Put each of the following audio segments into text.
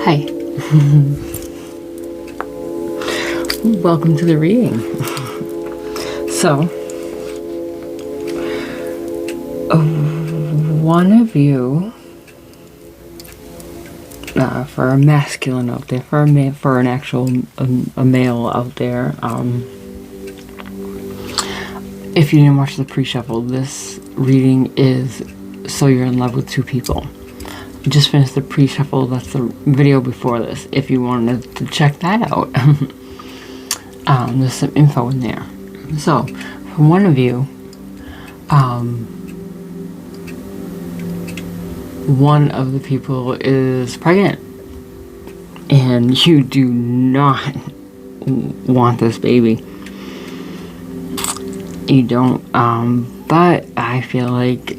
Hi. Welcome to the reading. So, one of you, for a masculine out there, for an actual a male out there, if you didn't watch the pre-shuffle, this reading is so you're in love with two people. Just finished the pre-shuffle. That's the video before this. If you wanted to check that out, there's some info in there. So, for one of you, one of the people is pregnant, and you do not want this baby. You don't. But I feel like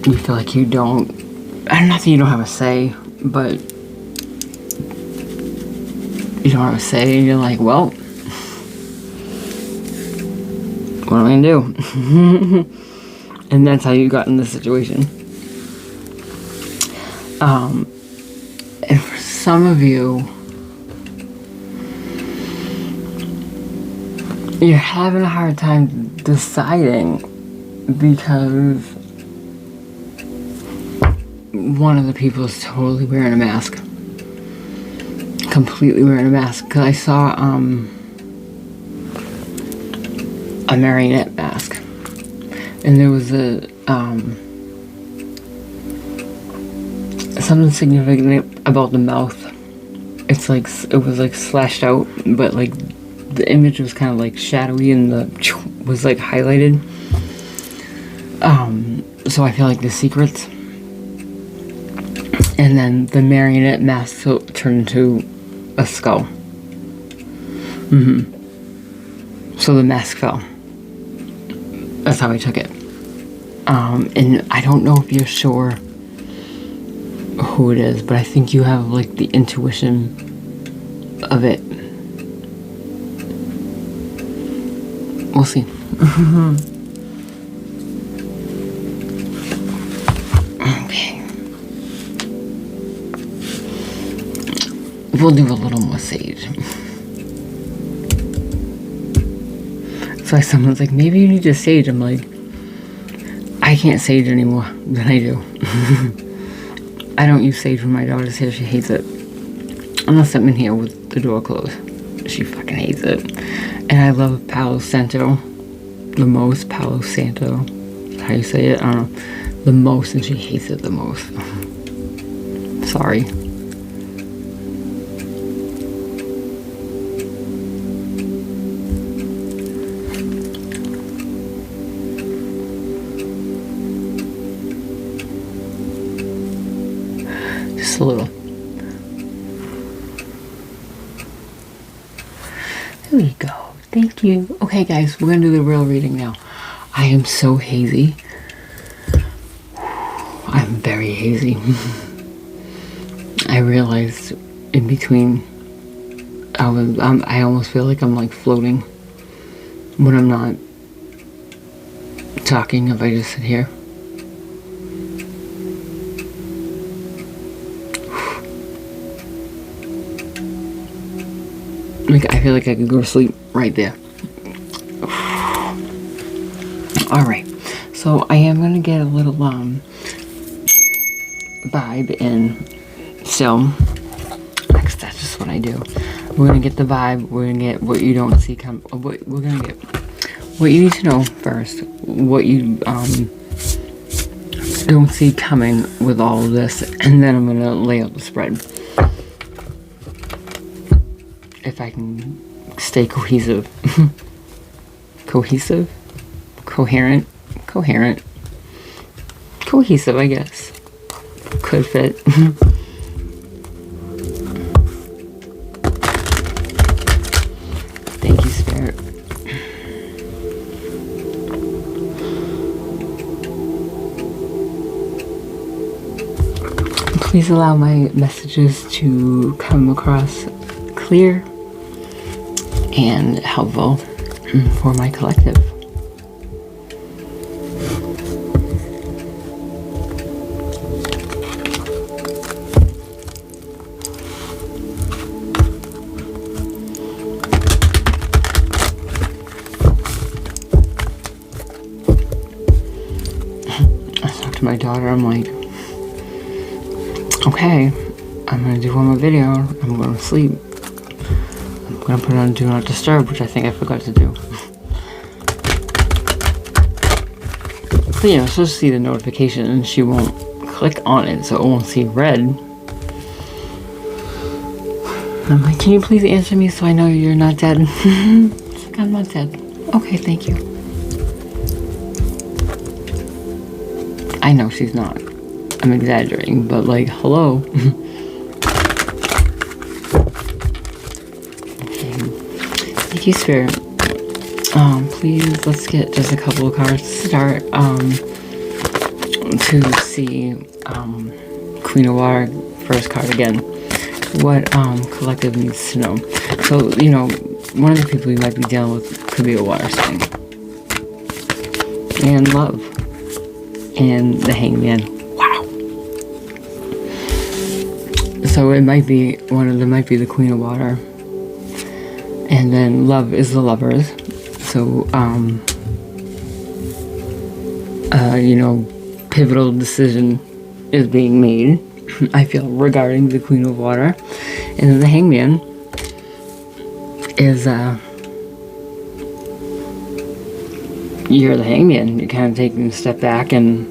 you feel like you don't. Not that you don't have a say, but you don't have a say, and you're like, well, what am I gonna do? And that's how you got in this situation. And for some of you, you're having a hard time deciding because one of the people is totally wearing a mask. Completely wearing a mask. Because I saw a marionette mask. And there was a something significant about the mouth. It's like, it was like slashed out, but like the image was kind of like shadowy and was like highlighted. So I feel like the secrets. And then the marionette mask turned into a skull. So the mask fell. That's how I took it. And I don't know if you're sure who it is, but I think you have like the intuition of it. We'll see. Okay. We'll do a little more sage. So someone's like, maybe you need to sage. I'm like, I can't sage anymore than I do. I don't use sage when my daughter says she hates it. Unless I'm in here with the door closed. She fucking hates it. And I love Palo Santo the most. Palo Santo. That's how you say it? I don't know. The most, and she hates it the most. Sorry. Just a little. There we go. Thank you. Okay, guys, we're gonna do the real reading now. I am so hazy. I'm very hazy. I realized in between, I almost feel like I'm like floating when I'm not talking. If I just sit here. Like, I feel like I could go to sleep right there. Alright, so I am going to get a little vibe in. So, that's just what I do. We're going to get the vibe. We're going to get what you don't see come. We're going to get what you need to know first. What you don't see coming with all of this. And then I'm going to lay out the spread. If I can stay cohesive. Cohesive? Coherent? Coherent. Cohesive, I guess. Could fit. Thank you, Spirit. Please allow my messages to come across clear and helpful for my collective. my daughter, I'm like, okay, I'm going to do one more video. I'm going to sleep. I'm going to put on Do Not Disturb, which I think I forgot to do. So, you know, she'll see the notification and she won't click on it, so it won't see red. I'm like, can you please answer me so I know you're not dead? It's like, I'm not dead. Okay, thank you. I know she's not. I'm exaggerating, but like, hello. Okay. Thank you, Spirit. Please, let's get just a couple of cards to start. To see Queen of Water, first card again. What collective needs to know. So, you know, one of the people you might be dealing with could be a water sign. And love. And the Hangman. Wow. So it might be one of them, might be the Queen of Water. And then love is the Lovers. So, you know, pivotal decision is being made, I feel, regarding the Queen of Water. And then the Hangman is, you're the Hangman. You're kind of taking a step back and,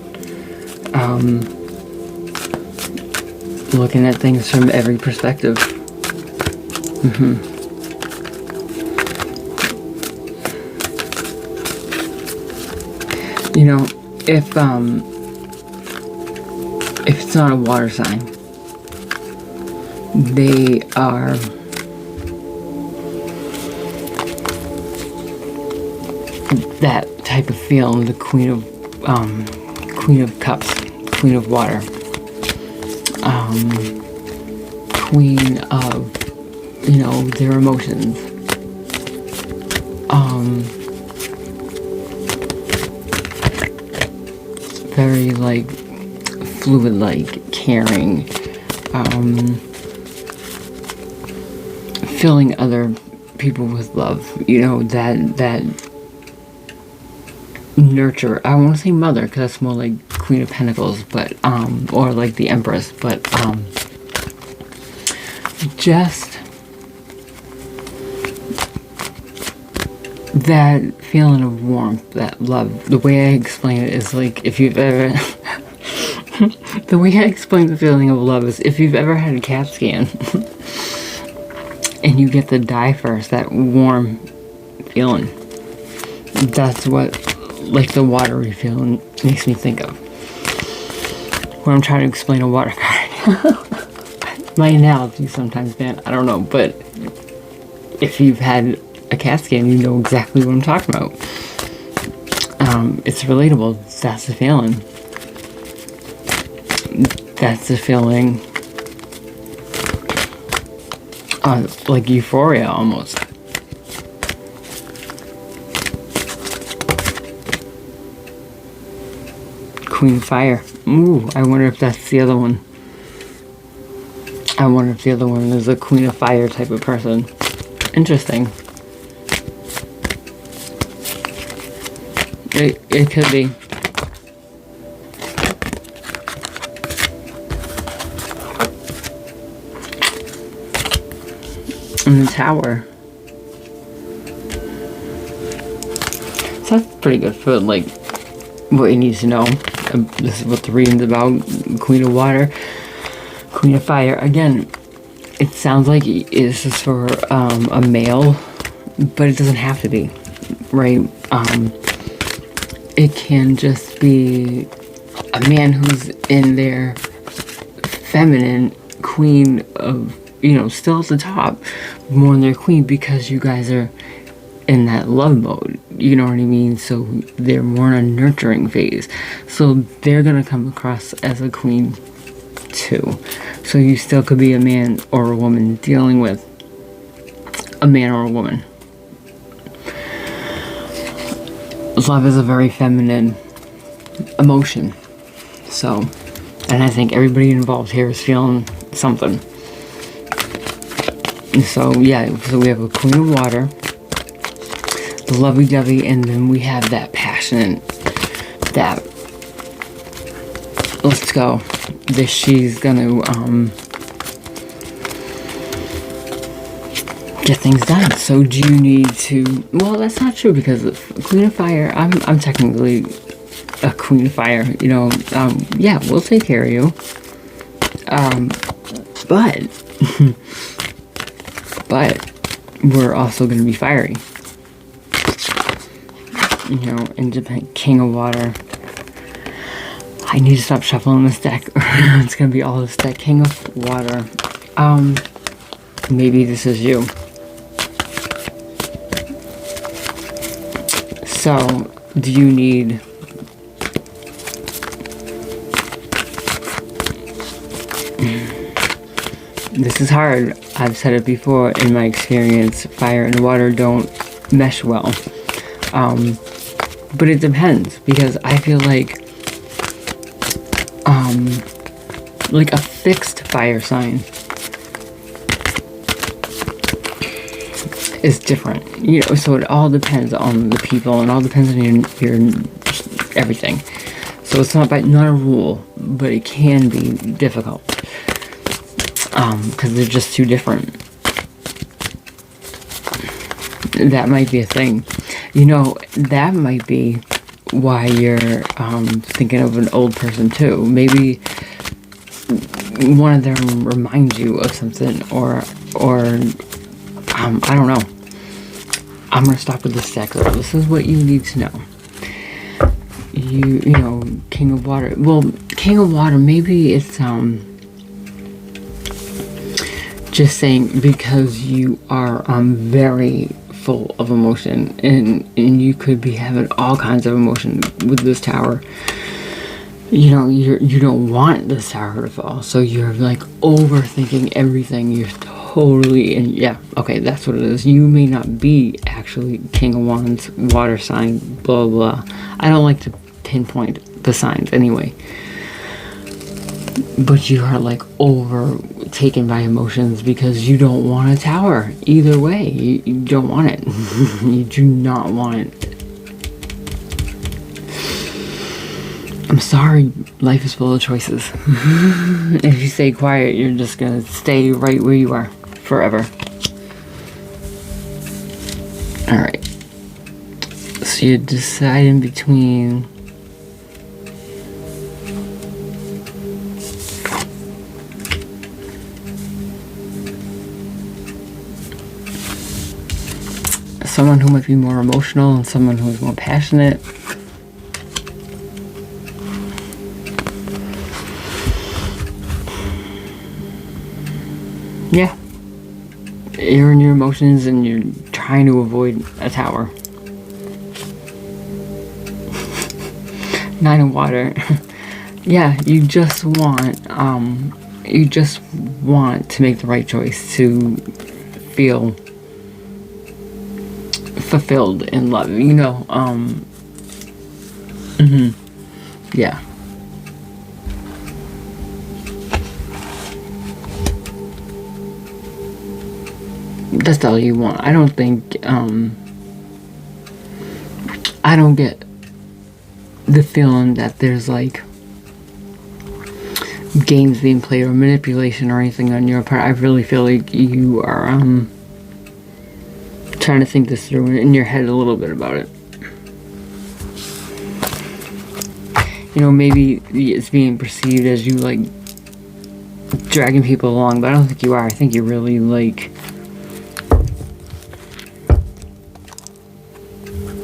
looking at things from every perspective. You know, if it's not a water sign, they are that type of feeling, the Queen of Cups, Queen of Water, Queen of, you know, their emotions, very like fluid, like caring, filling other people with love, you know, that nurture. I want to say mother because that's more like Queen of Pentacles, but or like the Empress, but just that feeling of warmth, that love. The way I explain it is like, if you've ever the way I explain the feeling of love is if you've ever had a CAT scan and you get the dye first, that warm feeling. That's what, like, the watery feeling makes me think of when I'm trying to explain a water card. My analogy sometimes, man, I don't know, but if you've had a CAT scan, you know exactly what I'm talking about. It's relatable. That's the feeling. That's the feeling, like euphoria almost. Queen of Fire. Ooh, I wonder if that's the other one. I wonder if the other one is a Queen of Fire type of person. Interesting. It could be. And the Tower. So that's pretty good for, like, what you need to know. This is what the reading's about. Queen of Water, Queen of Fire. Again, it sounds like this is for a male, but it doesn't have to be, right? It can just be a man who's in their feminine queen of, you know, still at the top, more in their queen, because you guys are in that love mode, you know what I mean? So they're more in a nurturing phase, so they're gonna come across as a queen too. So you still could be a man or a woman dealing with a man or a woman. Love is a very feminine emotion, so, and I think everybody involved here is feeling something. So yeah, so we have a Queen of Water, the lovey-dovey, and then we have that passionate, that So she's gonna get things done. So do you need to? Well, that's not true, because Queen of Fire, I'm technically a Queen of Fire. You know, yeah, we'll take care of you. But but we're also going to be fiery. You know, independent King of Water. I need to stop shuffling this deck, or it's going to be all this deck. King of Water. Maybe this is you. So, do you need... This is hard. I've said it before. In my experience, fire and water don't mesh well. But it depends, because I feel like a fixed fire sign is different. You know, so it all depends on the people, and all depends on your everything. So it's not a rule, but it can be difficult. Because they're just too different. That might be a thing. You know, that might be why you're thinking of an old person too. Maybe one of them reminds you of something, or I don't know. I'm gonna stop with this deck though. This is what you need to know. You know, King of Water. Well, King of Water, maybe it's just saying, because you are very full of emotion, and you could be having all kinds of emotion with this tower. You know, you don't want this tower to fall, so you're like overthinking everything. You're totally, and yeah, okay, that's what it is. You may not be actually King of Wands, water sign, blah blah. I don't like to pinpoint the signs anyway, but you are like overtaken by emotions because you don't want a tower. Either way, you don't want it. You do not want it. I'm sorry, life is full of choices. If you stay quiet, you're just gonna stay right where you are forever. Alright. So you're deciding between someone who might be more emotional and someone who's more passionate. Yeah. You're in your emotions and you're trying to avoid a tower. Nine of Water. Yeah, you just want to make the right choice, to feel fulfilled in love, you know. Yeah. That's all you want. I don't think, I don't get the feeling that there's like games being played or manipulation or anything on your part. I really feel like you are trying to think this through in your head a little bit about it. You know, maybe it's being perceived as you like dragging people along, but I don't think you are. I think you're really like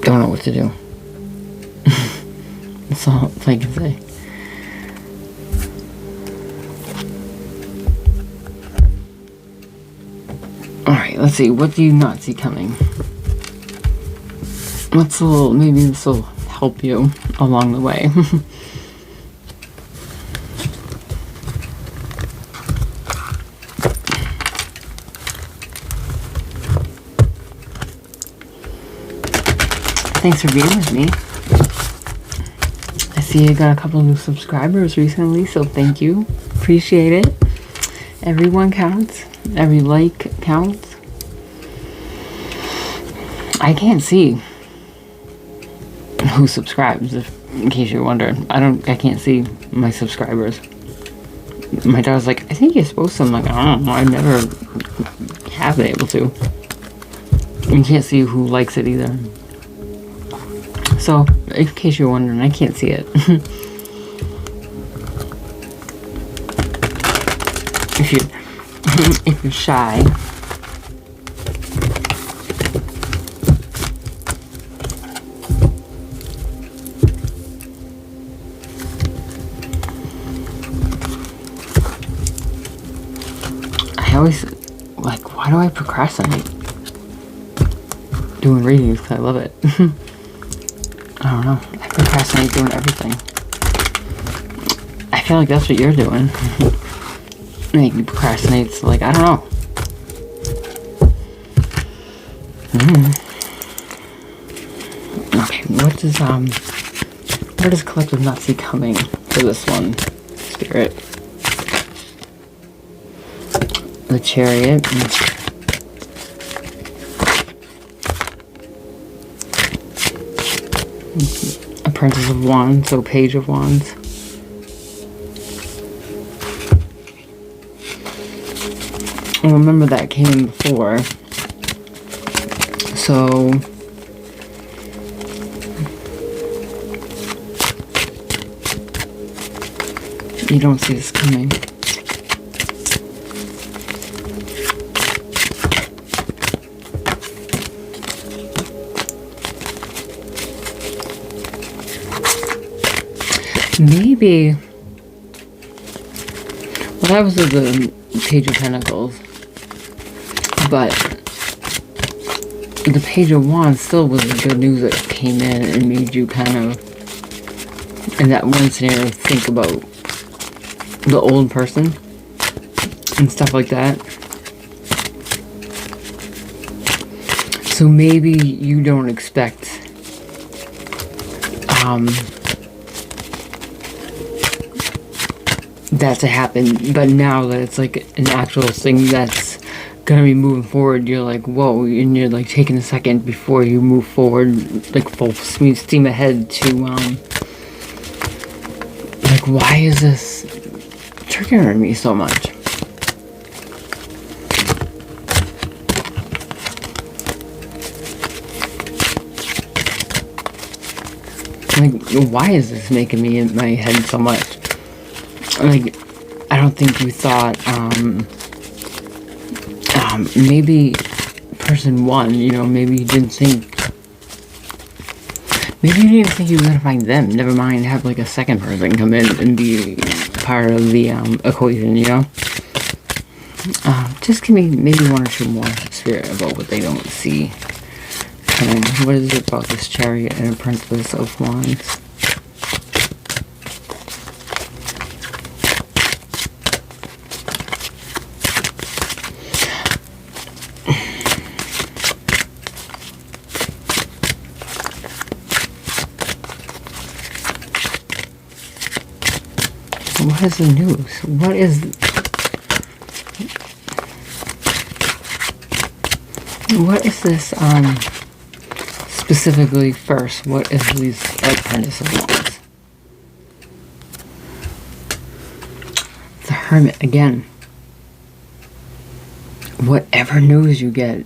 don't know what to do. That's all I can say. Alright, let's see. What do you not see coming? What's a little... Maybe this will help you along the way. Thanks for being with me. I see you got a couple new subscribers recently, so thank you. Appreciate it. Everyone counts. Every like counts. I can't see who subscribes. In case you're wondering, I can't see my subscribers. My daughter's like, I think you're supposed to. I'm like, I don't know. I never have been able to. You can't see who likes it either. So, in case you're wondering, I can't see it. if you're shy. I always, like, why do I procrastinate doing readings? Because I love it. I don't know. I procrastinate doing everything. I feel like that's what you're doing. Like, you procrastinate, so, like, I don't know. Okay, what does collective not see coming for this one, Spirit? The Chariot. Princess of Wands, so Page of Wands. And remember that came before. So you don't see this coming. Maybe, well, that was the Page of Pentacles, but the Page of Wands still was the good news that came in and made you kind of, in that one scenario, think about the old person and stuff like that. So maybe you don't expect that to happen, but now that it's like an actual thing that's gonna be moving forward, you're like, whoa, and you're like taking a second before you move forward, like full steam ahead to like, why is this triggering me so much? Like, why is this making me in my head so much? Like, I don't think you thought, maybe person one, you know, maybe you didn't think, maybe you didn't think you were gonna find them. Never mind, have like a second person come in and be part of the equation, you know? Just give me maybe one or two more, Spirit, about what they don't see. And what is it about this Chariot and a Princess of Wands? What is the news? What is this, specifically first? What is these, like, Princess of Wands? The Hermit, again. Whatever news you get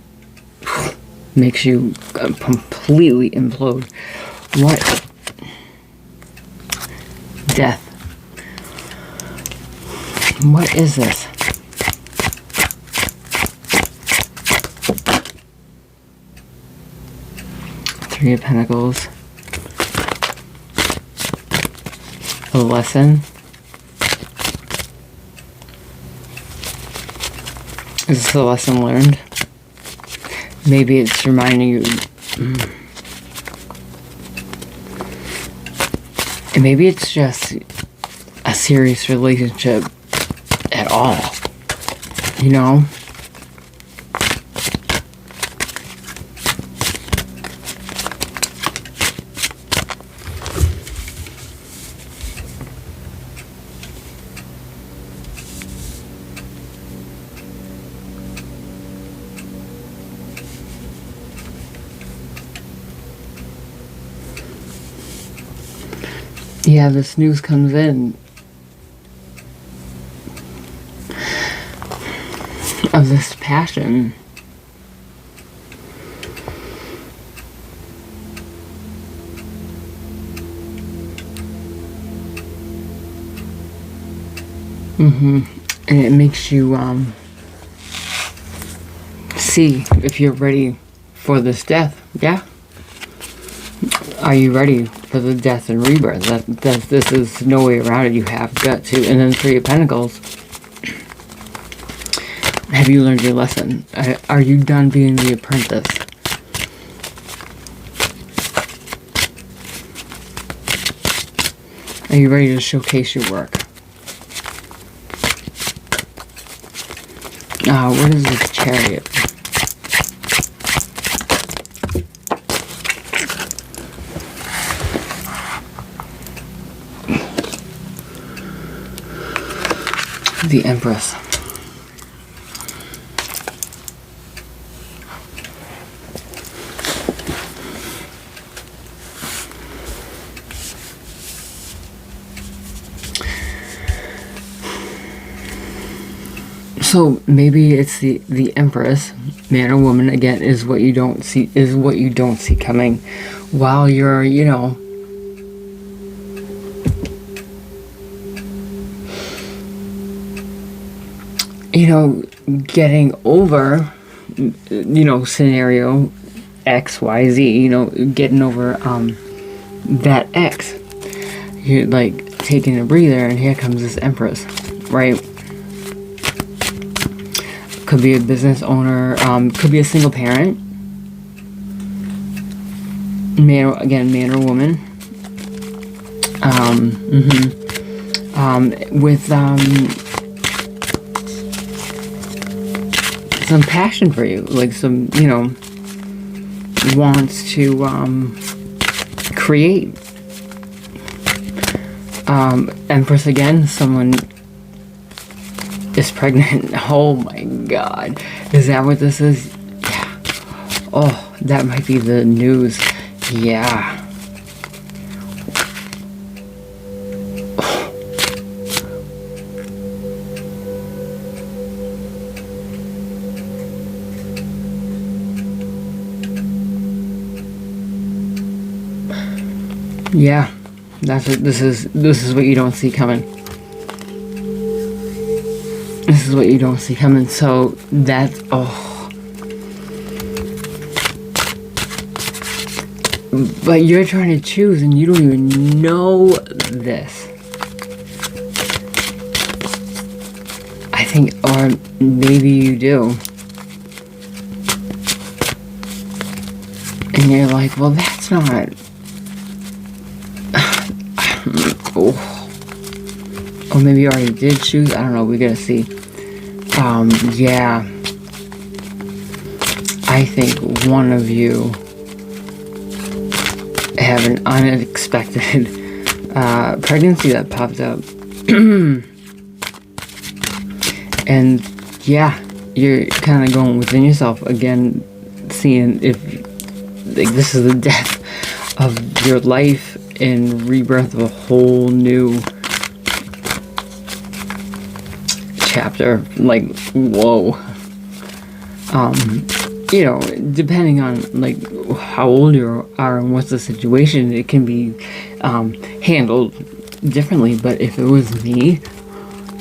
makes you completely implode. What? Death. What is this? Three of Pentacles. A lesson. Is this a lesson learned? Maybe it's reminding you. Maybe it's just a serious relationship at all, you know? Yeah, this news comes in of this passion. And it makes you see if you're ready for this death. Yeah. Are you ready for the death and rebirth? This is no way around it. You have got to. And then Three of Pentacles. Have you learned your lesson? Are you done being the apprentice? Are you ready to showcase your work? What is this Chariot? The Empress. So maybe it's the Empress, man or woman, again, is what you don't see coming while you're, getting over, scenario XYZ, getting over that X. You're like taking a breather, and here comes this Empress, right? Could be a business owner, could be a single parent, man or woman, with some passion for you, like some, wants to create. Empress again, someone is pregnant. Oh my god. Is that what this is? Yeah. Oh, that might be the news. Yeah. Yeah. That's what this is what you don't see coming. This is what you don't see coming. So that's, but you're trying to choose and you don't even know this. I think, or maybe you do. And you're like, well, that's not. Or maybe you already did choose. I don't know. We gotta see. Yeah. I think one of you have an unexpected pregnancy that popped up. And yeah, you're kind of going within yourself again, seeing if like this is the death of your life and rebirth of a whole new chapter. Like, whoa. Depending on like how old you are and what's the situation, it can be handled differently. But if it was me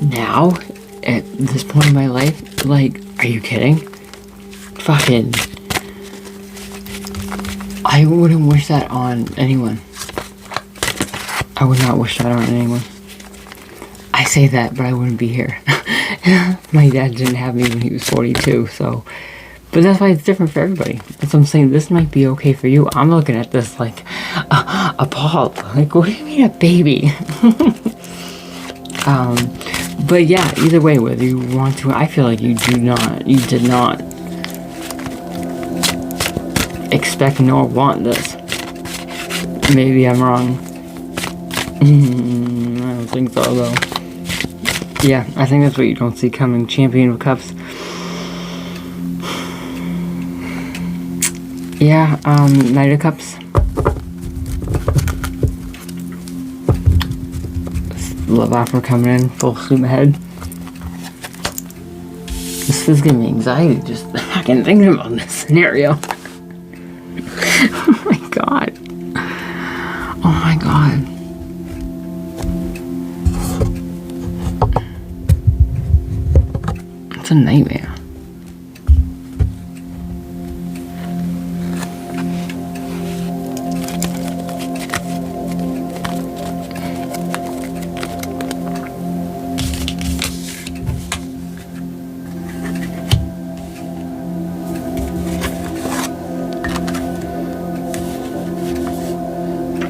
now at this point in my life, like, are you kidding? Fucking, I wouldn't wish that on anyone. I would not wish that on anyone. I say that, but I wouldn't be here. My dad didn't have me when he was 42, so. But that's why it's different for everybody. That's what I'm saying. This might be okay for you. I'm looking at this like appalled. Like, what do you mean a baby? But yeah, either way, whether you want to, I feel like you did not expect nor want this. Maybe I'm wrong. I don't think so, though. Yeah, I think that's what you don't see coming. Champion of Cups. Yeah, Knight of Cups. love offer coming in full steam ahead. This is giving me anxiety just fucking thinking about this scenario. Oh my god. Oh my god. It's a nightmare.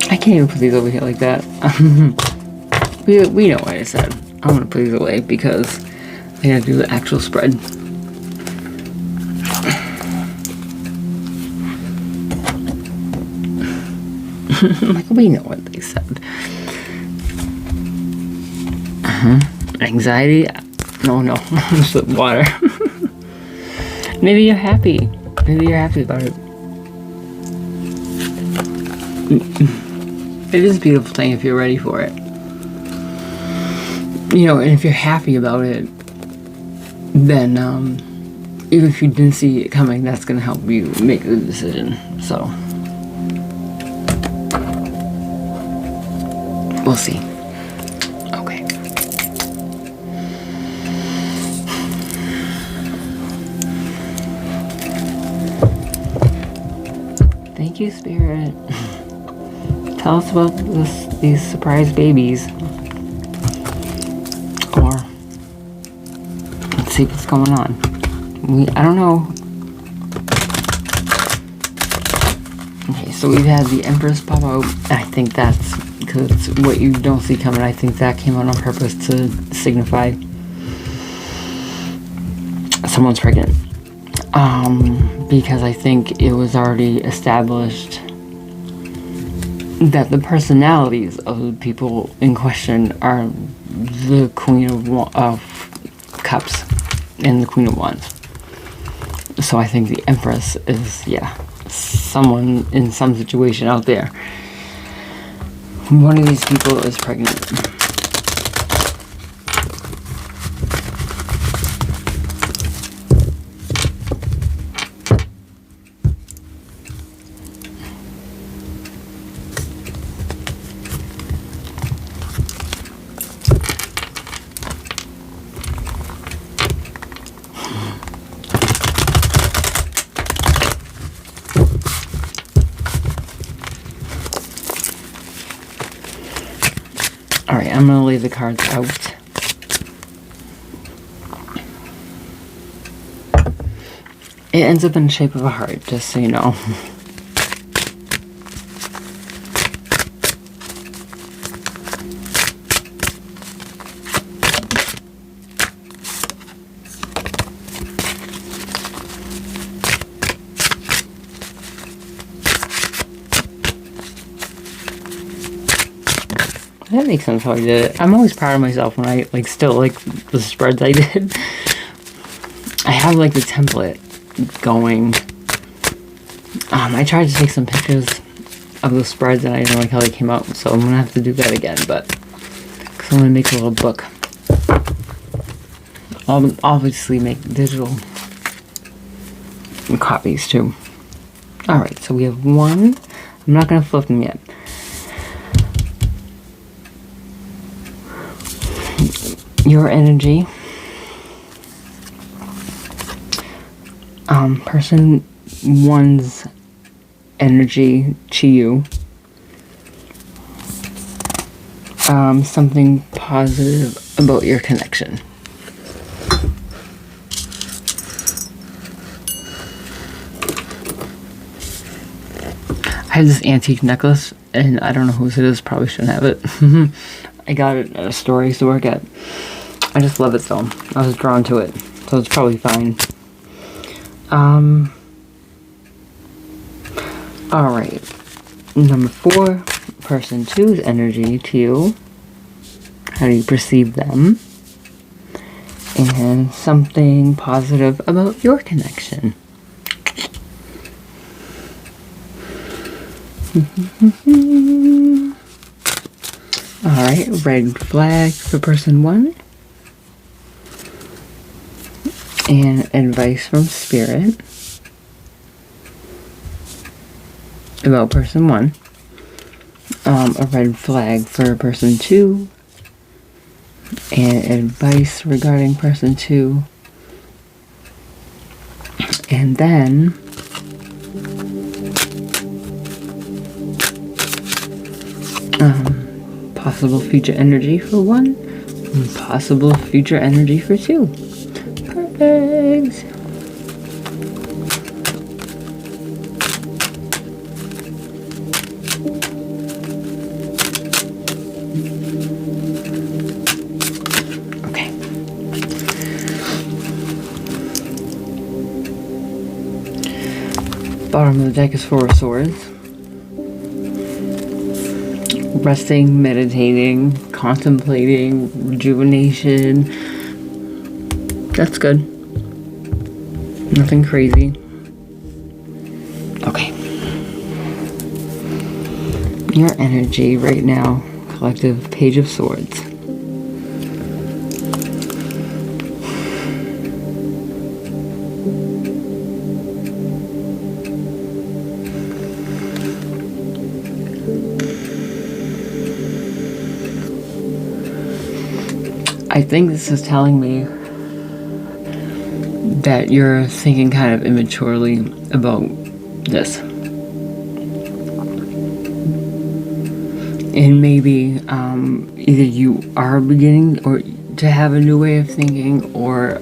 I can't even put these over here like that. we know what I said. I'm gonna put these away because I gotta do the actual spread. Like, we know what they said. Anxiety? No, just the water. Maybe you're happy. Maybe you're happy about it. It is a beautiful thing if you're ready for it. You know, and if you're happy about it, then even if you didn't see it coming, that's going to help you make the decision. So, we'll see. Okay. Thank you, Spirit. Tell us about these surprise babies. Or let's see what's going on. I don't know. Okay, so we've had the Empress pop out. I think that's because it's what you don't see coming. I think that came out on purpose to signify someone's pregnant. Because I think it was already established that the personalities of the people in question are the Queen of Cups and the Queen of Wands. So I think the Empress is, someone in some situation out there. One of these people is pregnant. Alright, I'm going to lay the cards out. It ends up in the shape of a heart, just so you know. That makes sense how I did it. I'm always proud of myself when I, still the spreads I did. I have, the template going. I tried to take some pictures of the spreads and I didn't like how they came out, so I'm going to have to do that again, but because I'm going to make a little book. I'll obviously make digital copies, too. Alright, so we have one. I'm not going to flip them yet. Your energy, person one's energy to you, something positive about your connection. I have this antique necklace, and I don't know whose it is, probably shouldn't have it. I got it at a store I used to work at. I just love it though. I was drawn to it, so it's probably fine. Alright. Number 4, person 2's energy to you. How do you perceive them? And something positive about your connection. Alright, red flag for person 1. And advice from Spirit about person 1. A red flag for person 2. And advice regarding person 2. And then possible future energy for 1 and possible future energy for 2. Perfect. Okay. Bottom of the deck is 4 of Swords. Resting, meditating, contemplating, rejuvenation. That's good. Nothing crazy. Okay. Your energy right now, collective, Page of Swords. I think this is telling me that you're thinking kind of immaturely about this. And maybe either you are beginning or to have a new way of thinking, or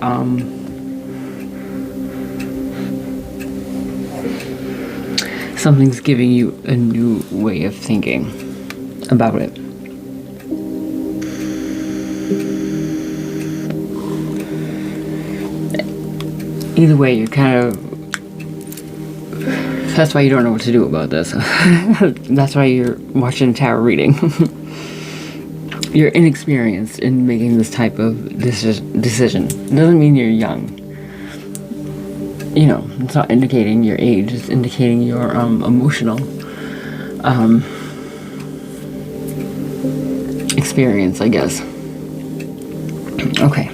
something's giving you a new way of thinking about it. Either way, you're kind of... That's why you don't know what to do about this. That's why you're watching a tarot reading. You're inexperienced in making this type of decision. It doesn't mean you're young. You know, it's not indicating your age. It's indicating your emotional experience, I guess. Okay.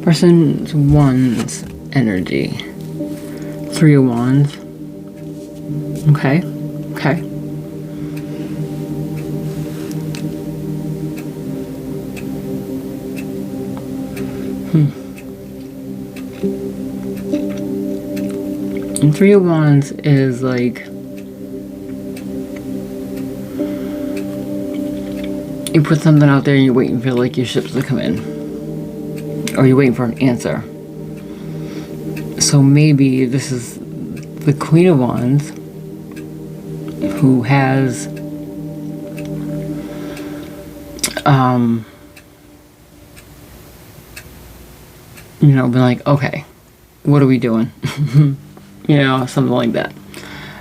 Person 1's energy. 3 of Wands. Okay. Okay. And 3 of Wands is like, you put something out there and you're waiting for like your ships to come in, or you're waiting for an answer. So maybe this is the Queen of Wands who has you know, been like, okay, what are we doing? You know, something like that.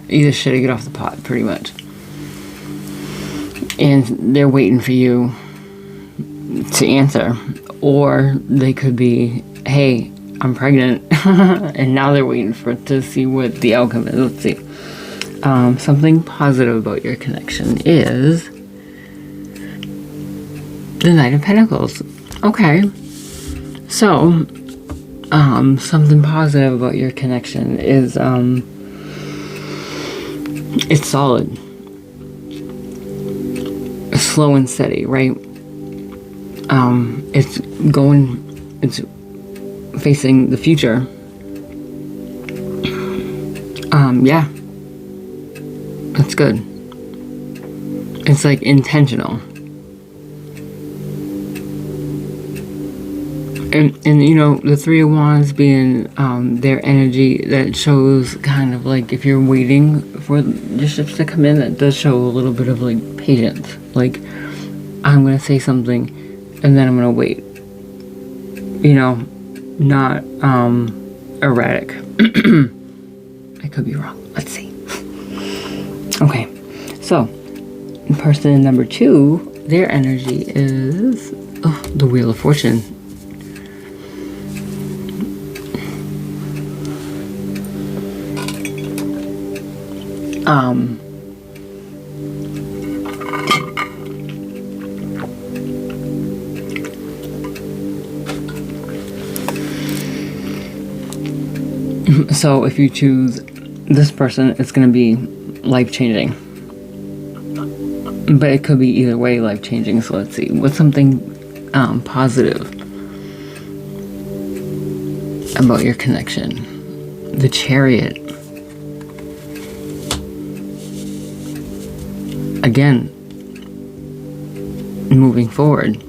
Either shit or get off the pot, pretty much. And they're waiting for you to answer. Or they could be, hey, I'm pregnant. And now they're waiting to see what the outcome is. Let's see. Something positive about your connection is the Knight of Pentacles. Okay. So, something positive about your connection is, it's solid. Slow and steady, right? It's facing the future. Yeah. That's good. It's like intentional. And you know, the 3 of Wands being their energy, that shows kind of like if you're waiting for your ships to come in, that does show a little bit of like patience. Like, I'm going to say something and then I'm going to wait. You know, not erratic. I could be wrong. Let's see. Okay, so person number 2, their energy is the Wheel of Fortune. So if you choose this person, it's going to be life-changing. But it could be either way life-changing. So let's see. What's something positive about your connection? The Chariot. Again, moving forward.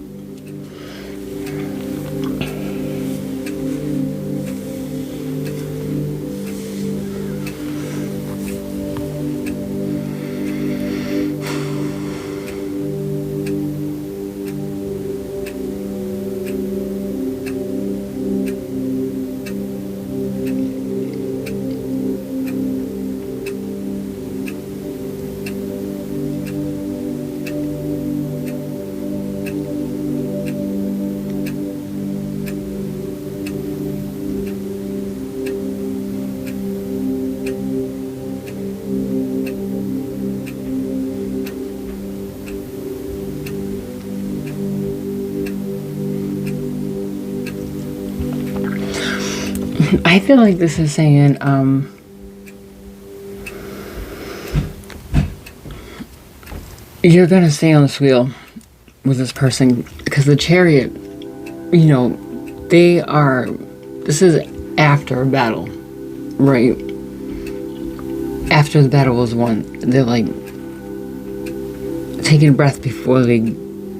I feel like this is saying, you're gonna stay on this wheel with this person, because the Chariot, this is after a battle, right? After the battle was won, they're like taking a breath before they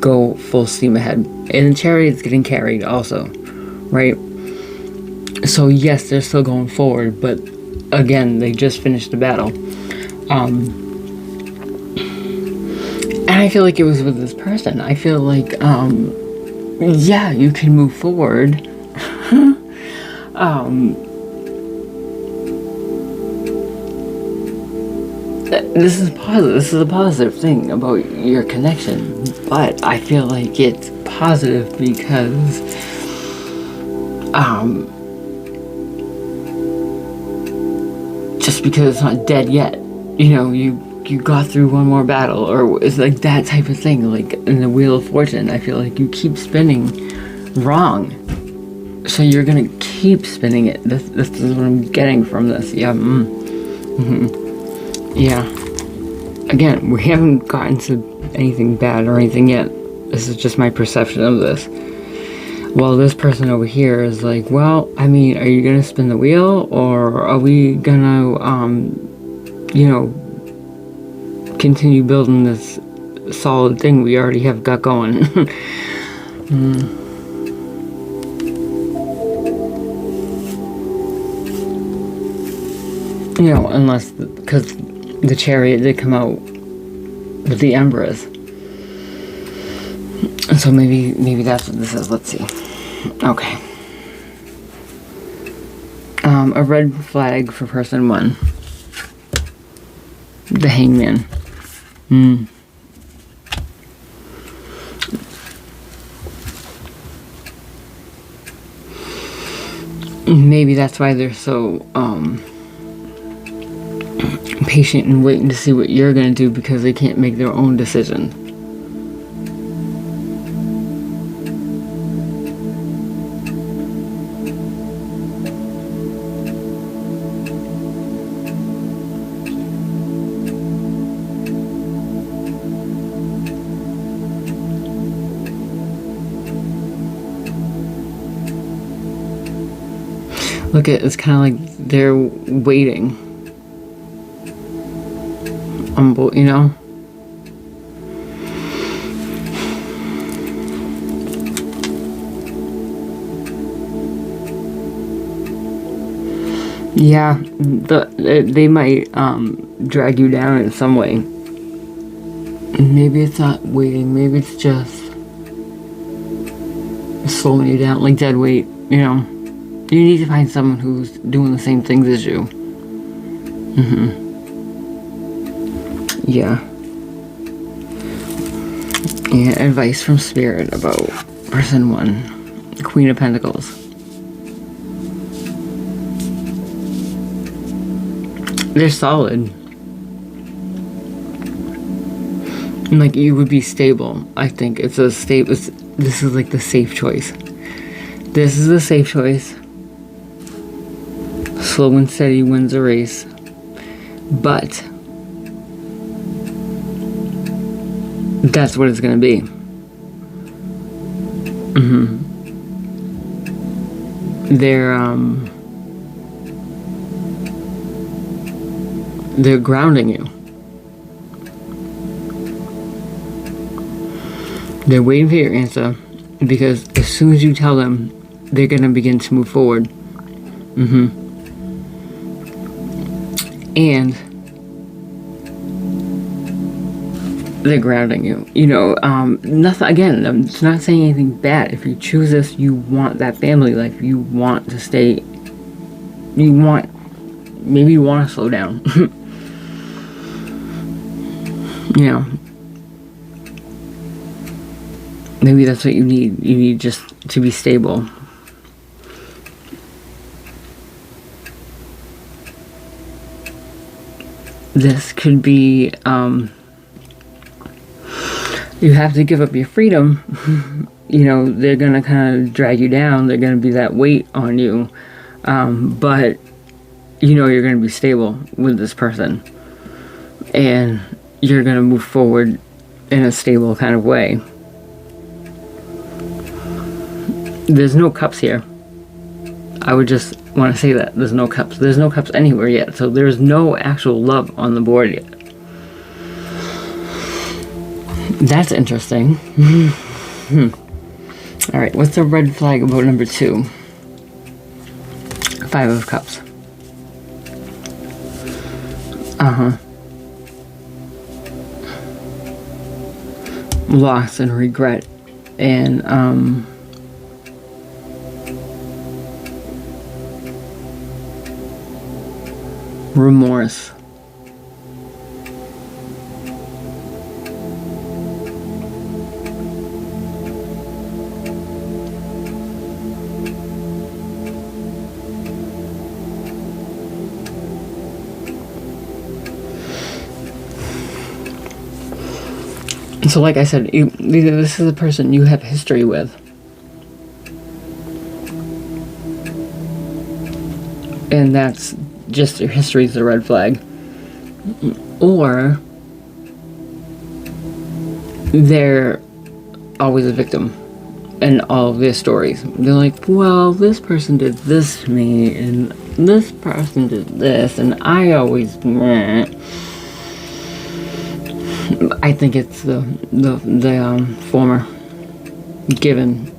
go full steam ahead. And the Chariot's getting carried also, right? So yes, they're still going forward, but again, they just finished the battle. And I feel like it was with this person. I feel like, yeah, you can move forward. This is positive. This is a positive thing about your connection. But I feel like it's positive because, just because it's not dead yet, you got through one more battle, or it's like that type of thing. Like in the Wheel of Fortune, I feel like you keep spinning wrong, so you're gonna keep spinning it. This is what I'm getting from this. Yeah. Yeah. Again, we haven't gotten to anything bad or anything yet. This is just my perception of this. Well, this person over here is like, well, I mean, are you gonna spin the wheel, or are we gonna, continue building this solid thing we already have got going? Unless, because the Chariot did come out with the Empress. So maybe that's what this is. Let's see. Okay. A red flag for person one. The Hangman. Maybe that's why they're so patient and waiting to see what you're gonna do, because they can't make their own decision. Look, it's kind of like they're waiting. Yeah, they might drag you down in some way. Maybe it's not waiting. Maybe it's just slowing you down, like dead weight. You need to find someone who's doing the same things as you. Yeah. Yeah, advice from Spirit about person one. Queen of Pentacles. They're solid. And like, you would be stable. I think it's a stable. This is like the safe choice. This is the safe choice. Slow and steady wins the race. But that's what it's going to be. They're grounding you. They're waiting for your answer, because as soon as you tell them, they're going to begin to move forward. And they're grounding you. You know, nothing, again, it's not saying anything bad. If you choose this, you want that family life. You want to stay, maybe you want to slow down. You know, maybe that's what you need. You need just to be stable. This could be, you have to give up your freedom. You know, they're going to kind of drag you down. They're going to be that weight on you. But, you know, you're going to be stable with this person. And you're going to move forward in a stable kind of way. There's no cups here. I would just want to say that. There's no cups. There's no cups anywhere yet. So there's no actual love on the board yet. That's interesting. Alright, what's the red flag about number 2? 5 of Cups. Loss and regret and remorse. So like I said, this is a person you have history with. And that's just your history is the red flag. Or they're always a victim in all of their stories. They're like, well, this person did this to me, and this person did this, and I always... I think it's the former, given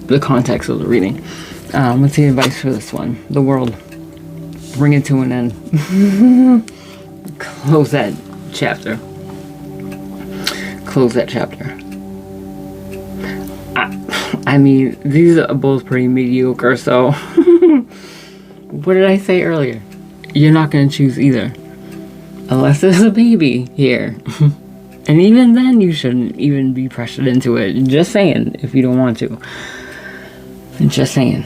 the context of the reading. What's the advice for this one? The world. Bring it to an end. Close that chapter. Close that chapter. I mean, these are both pretty mediocre, so... What did I say earlier? You're not going to choose either. Unless there's a baby here. And even then, you shouldn't even be pressured into it. Just saying, if you don't want to. Just saying.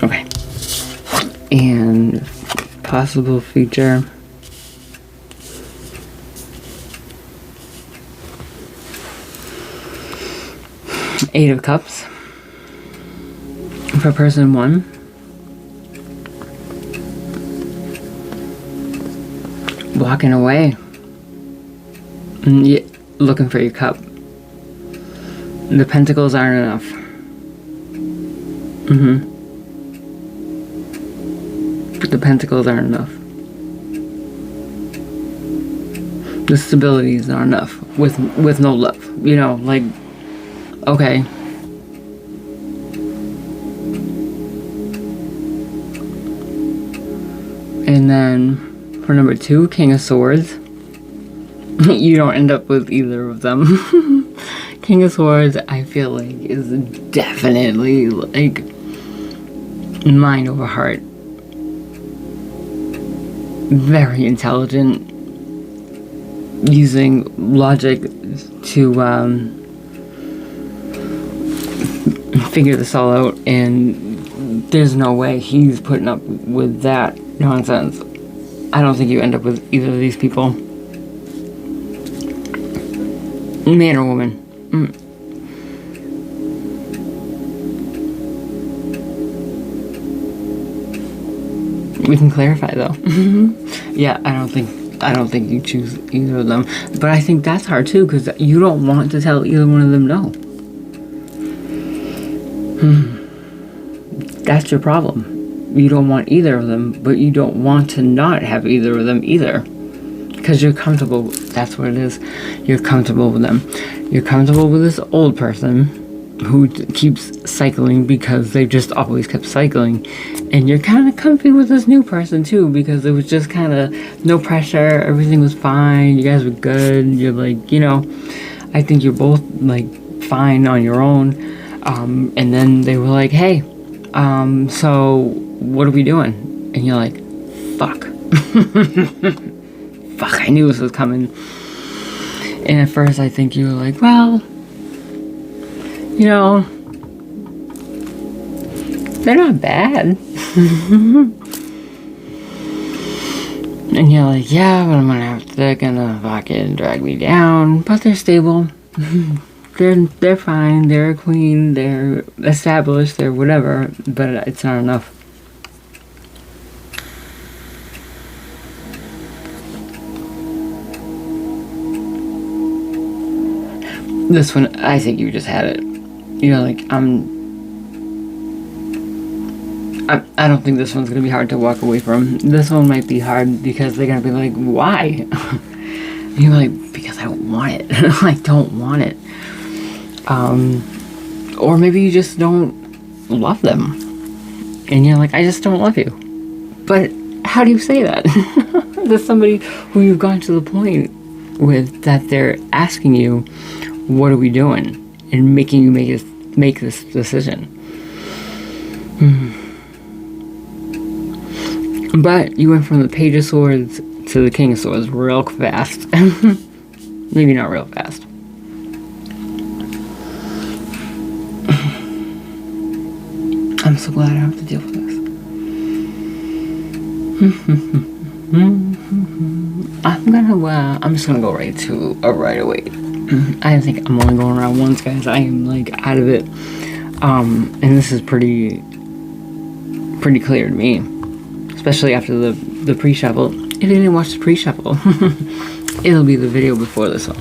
Okay. And possible future. Eight of Cups. For person 1. Walking away. Looking for your cup. The pentacles aren't enough. The pentacles aren't enough. The stability is not enough. With no love. You know, like, okay. And then for number 2, King of Swords. You don't end up with either of them. King of Swords, I feel like, is definitely like mind over heart. Very intelligent. Using logic to figure this all out, and there's no way he's putting up with that nonsense. I don't think you end up with either of these people. Man or woman. We can clarify though. Yeah, I don't think you choose either of them. But I think that's hard too, because you don't want to tell either one of them no. That's your problem. You don't want either of them, but you don't want to not have either of them either. Because you're comfortable. That's what it is. You're comfortable with them. You're comfortable with this old person who keeps cycling because they've just always kept cycling. And you're kind of comfy with this new person too, because it was just kind of no pressure. Everything was fine. You guys were good. You're like, you know, I think you're both like fine on your own. And then they were like, hey, so what are we doing? And you're like, fuck. Fuck, I knew this was coming. And at first I think you were like, well, you know, they're not bad. And you're like, yeah, but they're gonna fucking drag me down. But they're stable. They're fine. They're a queen. They're established. They're whatever. But it's not enough. This one, I think you just had it. You're like, I don't think this one's gonna be hard to walk away from. This one might be hard because they're gonna be like, why? And you're like, because I don't want it. I don't want it. Or maybe you just don't love them. And you're like, I just don't love you. But how do you say that? There's somebody who you've gone to the point with that they're asking you, what are we doing? And making you make this decision. But you went from the Page of Swords to the King of Swords real fast. Maybe not real fast. I'm so glad I don't have to deal with this. I'm just gonna go right to a right away. I think I'm only going around once, guys. I am like out of it. And this is pretty clear to me. Especially after the pre-shuffle. If you didn't watch the pre-shuffle, it'll be the video before this one.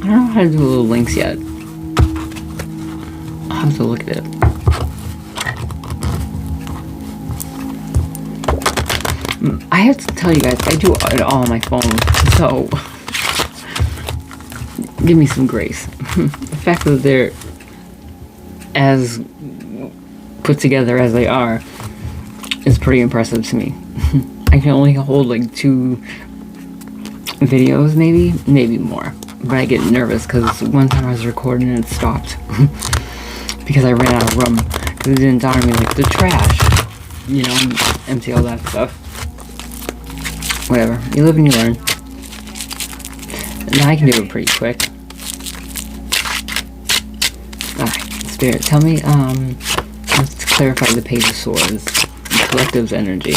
I don't know how to do little links yet. I'll have to look at it. I have to tell you guys, I do it all on my phone, so give me some grace. The fact that they're as put together as they are is pretty impressive to me. I can only hold like 2 videos, maybe more. But I get nervous because one time I was recording and it stopped because I ran out of room. Because it didn't dawn on me, like the trash, you know, empty all that stuff. Whatever, you live and you learn. Now I can do it pretty quick. Alright, Spirit, tell me, let's clarify the Page of Swords, the collective's energy.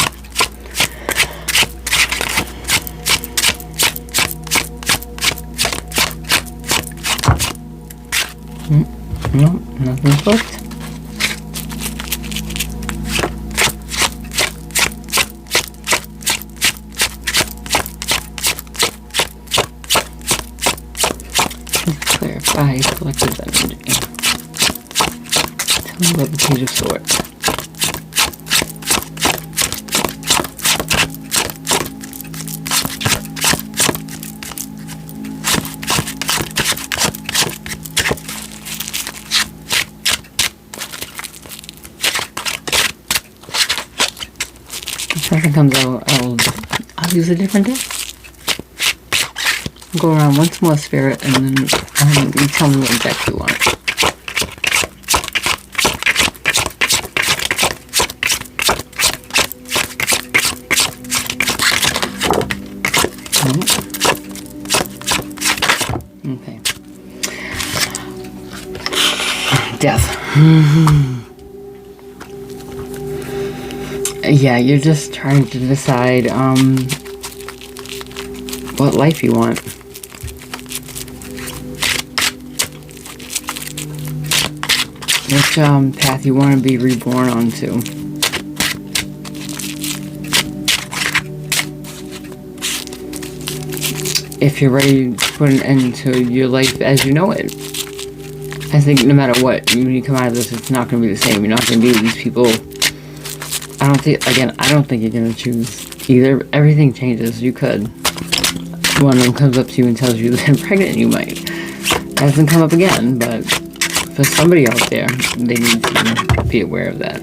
Nope, nothing's booked. Clarify collective energy. Tell me about the Page of Swords. If something comes out, I'll use a different deck. Go around once more, Spirit, and then you tell me what deck you want. Okay. Death. Yeah, you're just trying to decide what life you want. which path you want to be reborn onto. If you're ready to put an end to your life as you know it. I think no matter what, when you come out of this, it's not going to be the same. You're not going to be with these people. I don't think you're going to choose either. Everything changes. You could. One of them comes up to you and tells you they're pregnant, you might. It hasn't come up again, but for somebody out there, they need to be aware of that.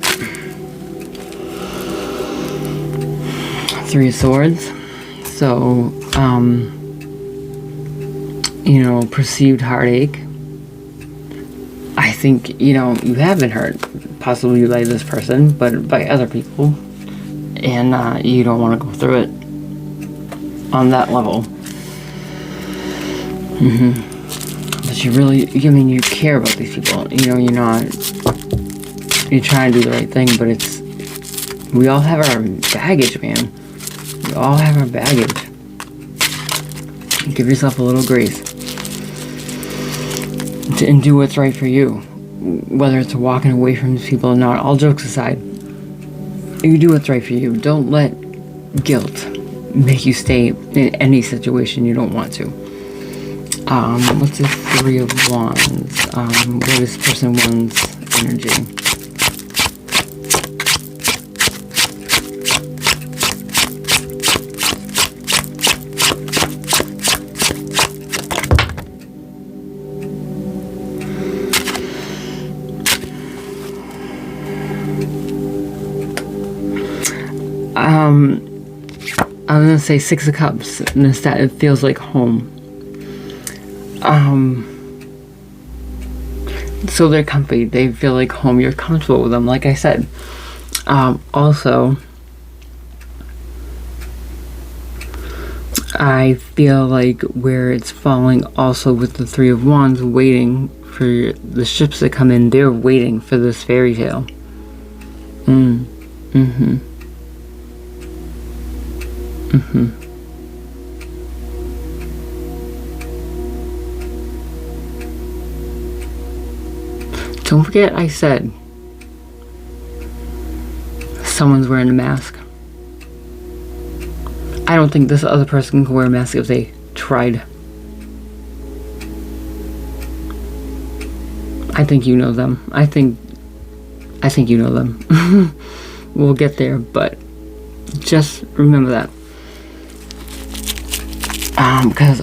Three of Swords. So, perceived heartache. I think, you have been hurt, possibly by this person, but by other people, and you don't want to go through it on that level. But you care about these people. You're trying to do the right thing, but we all have our baggage, man. We all have our baggage. Give yourself a little grace. And do what's right for you. Whether it's walking away from these people or not, all jokes aside, you do what's right for you. Don't let guilt make you stay in any situation you don't want to. What's the Three of Wands? What is person one's energy? I was gonna say Six of Cups, and instead it feels like home. So they're comfy, they feel like home, you're comfortable with them, like I said. Also, I feel like where it's falling also with the Three of Wands, waiting for the ships that come in, they're waiting for this fairy tale. Don't forget I said someone's wearing a mask. I don't think this other person can wear a mask if they tried. I think you know them. I think you know them. We'll get there, but just remember that. Because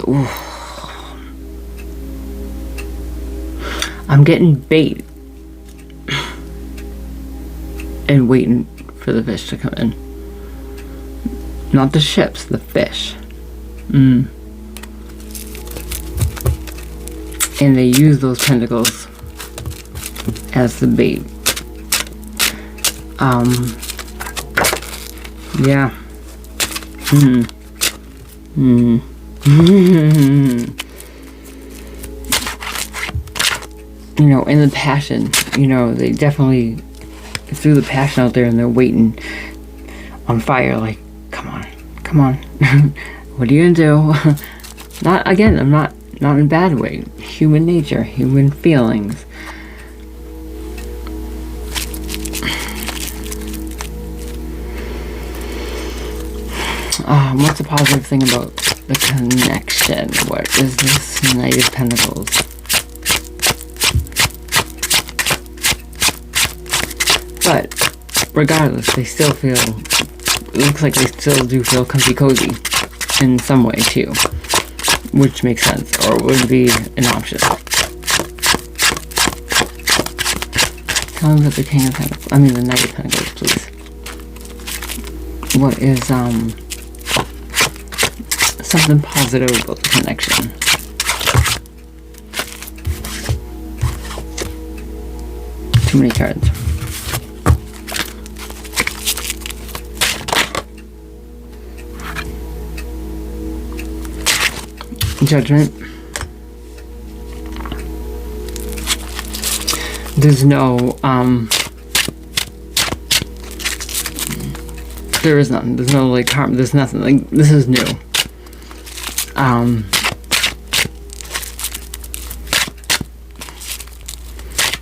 I'm getting bait and waiting for the fish to come in. Not the ships, the fish. And they use those pentacles as the bait. Yeah. In the passion, they definitely threw the passion out there, and they're waiting on fire, like, come on. What are you gonna do? I'm not in a bad way. Human nature, human feelings. What's the positive thing about the connection? What is this Knight of Pentacles? But regardless, they still feel, it looks like they still do feel comfy cozy in some way too, which makes sense, or would be an option. Tell me about the King of Pentacles, the Knight of Pentacles, please. What is something positive about the connection? Too many cards. Judgment. There's no, there is nothing. There's no, harm. There's nothing. This is new.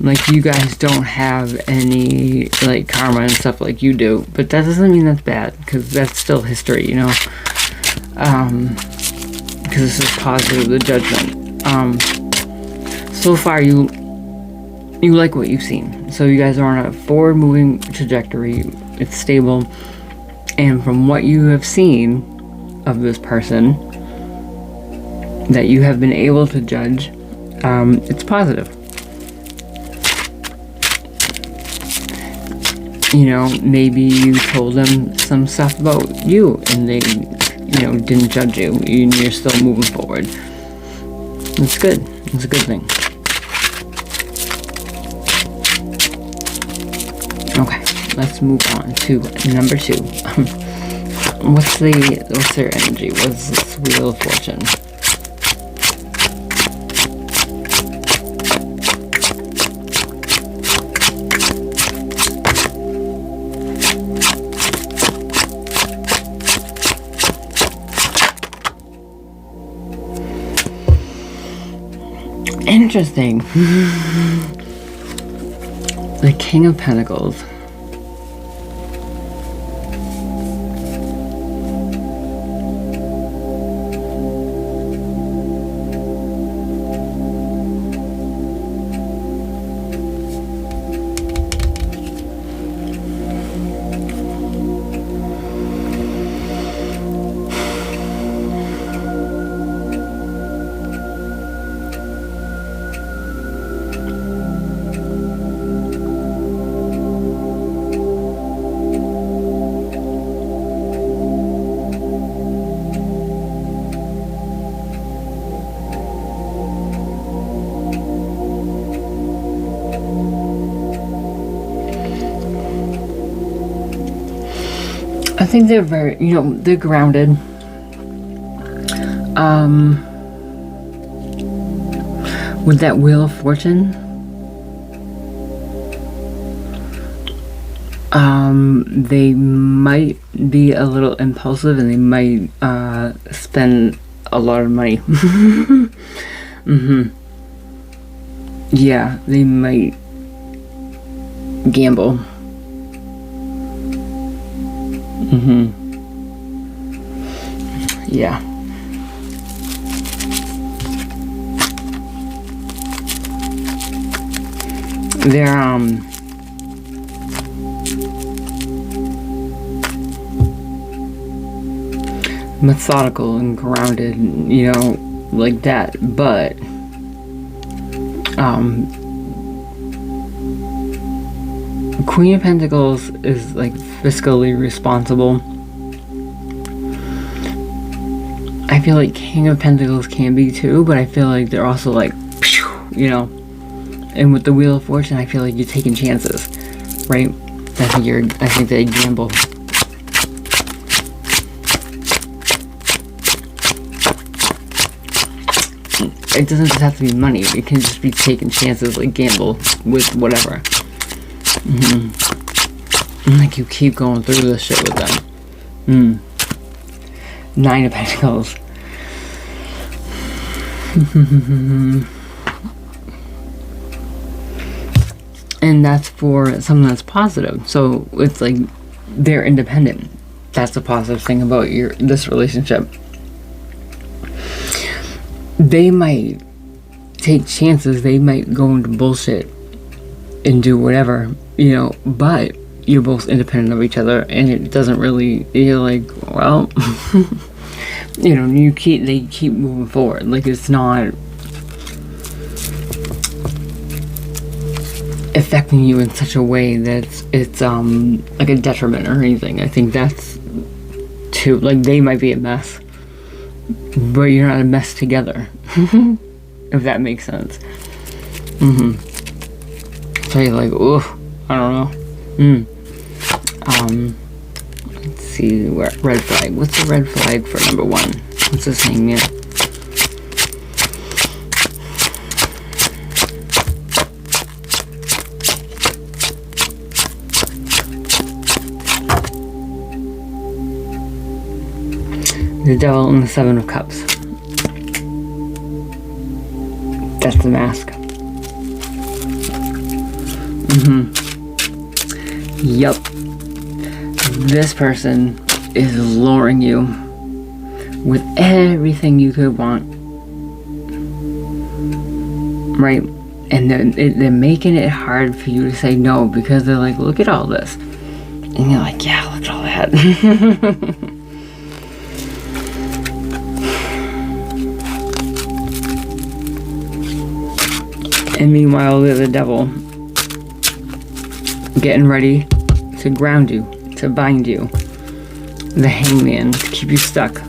like you guys don't have any like karma and stuff like you do, but that doesn't mean that's bad, because that's still history, you know. Because this is positive, the judgment. So far you like what you've seen, so you guys are on a forward moving trajectory. It's stable, and from what you have seen of this person that you have been able to judge, it's positive. You know, maybe you told them some stuff about you and they, you know, didn't judge you, and you're still moving forward. It's good. It's a good thing. Okay, let's move on to number 2. What's their energy? What's this Wheel of Fortune? Interesting. The King of Pentacles. I think they're very, you know, they're grounded. With that Wheel of Fortune, they might be a little impulsive, and they might spend a lot of money. Yeah, they might gamble. Yeah. They're methodical and grounded, you know, like that, but Queen of Pentacles is like fiscally responsible. I feel like King of Pentacles can be too, but I feel like they're also like, you know. And with the Wheel of Fortune, I feel like you're taking chances, right? I think they gamble. It doesn't just have to be money. It can just be taking chances, like gamble with whatever. Like you keep going through this shit with them. 9 of Pentacles. And that's for something that's positive. So it's like they're independent. That's the positive thing about this relationship. They might take chances. They might go into bullshit and do whatever, you know, but you're both independent of each other, and it doesn't really, you're like, well, you know, they keep moving forward. Like, it's not affecting you in such a way that it's like a detriment or anything. I think that's too, like, they might be a mess, but you're not a mess together. If that makes sense. So you're like, ooh, I don't know. Let's see, red flag. What's the red flag for number 1? What's this Hangman? The Devil and the 7 of Cups. That's the mask. Yup. This person is luring you with everything you could want. Right? And they're making it hard for you to say no, because they're like, look at all this. And you're like, yeah, look at all that. And meanwhile, they're the devil, getting ready to ground you, to bind you. The hangman, to keep you stuck.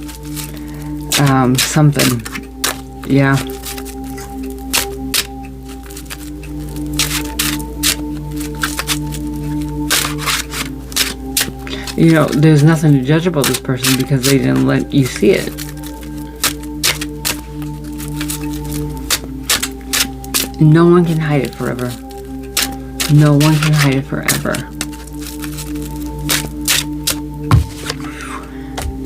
Something. Yeah. You know, there's nothing to judge about this person because they didn't let you see it. No one can hide it forever. No one can hide it forever.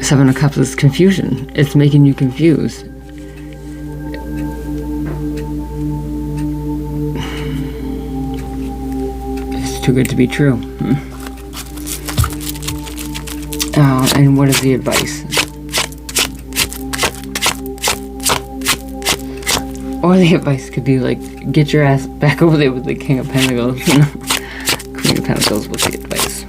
7 of Cups is confusion. It's making you confused. It's too good to be true. And what is the advice? Or the advice could be like, get your ass back over there with the King of Pentacles. Queen of Pentacles with the advice.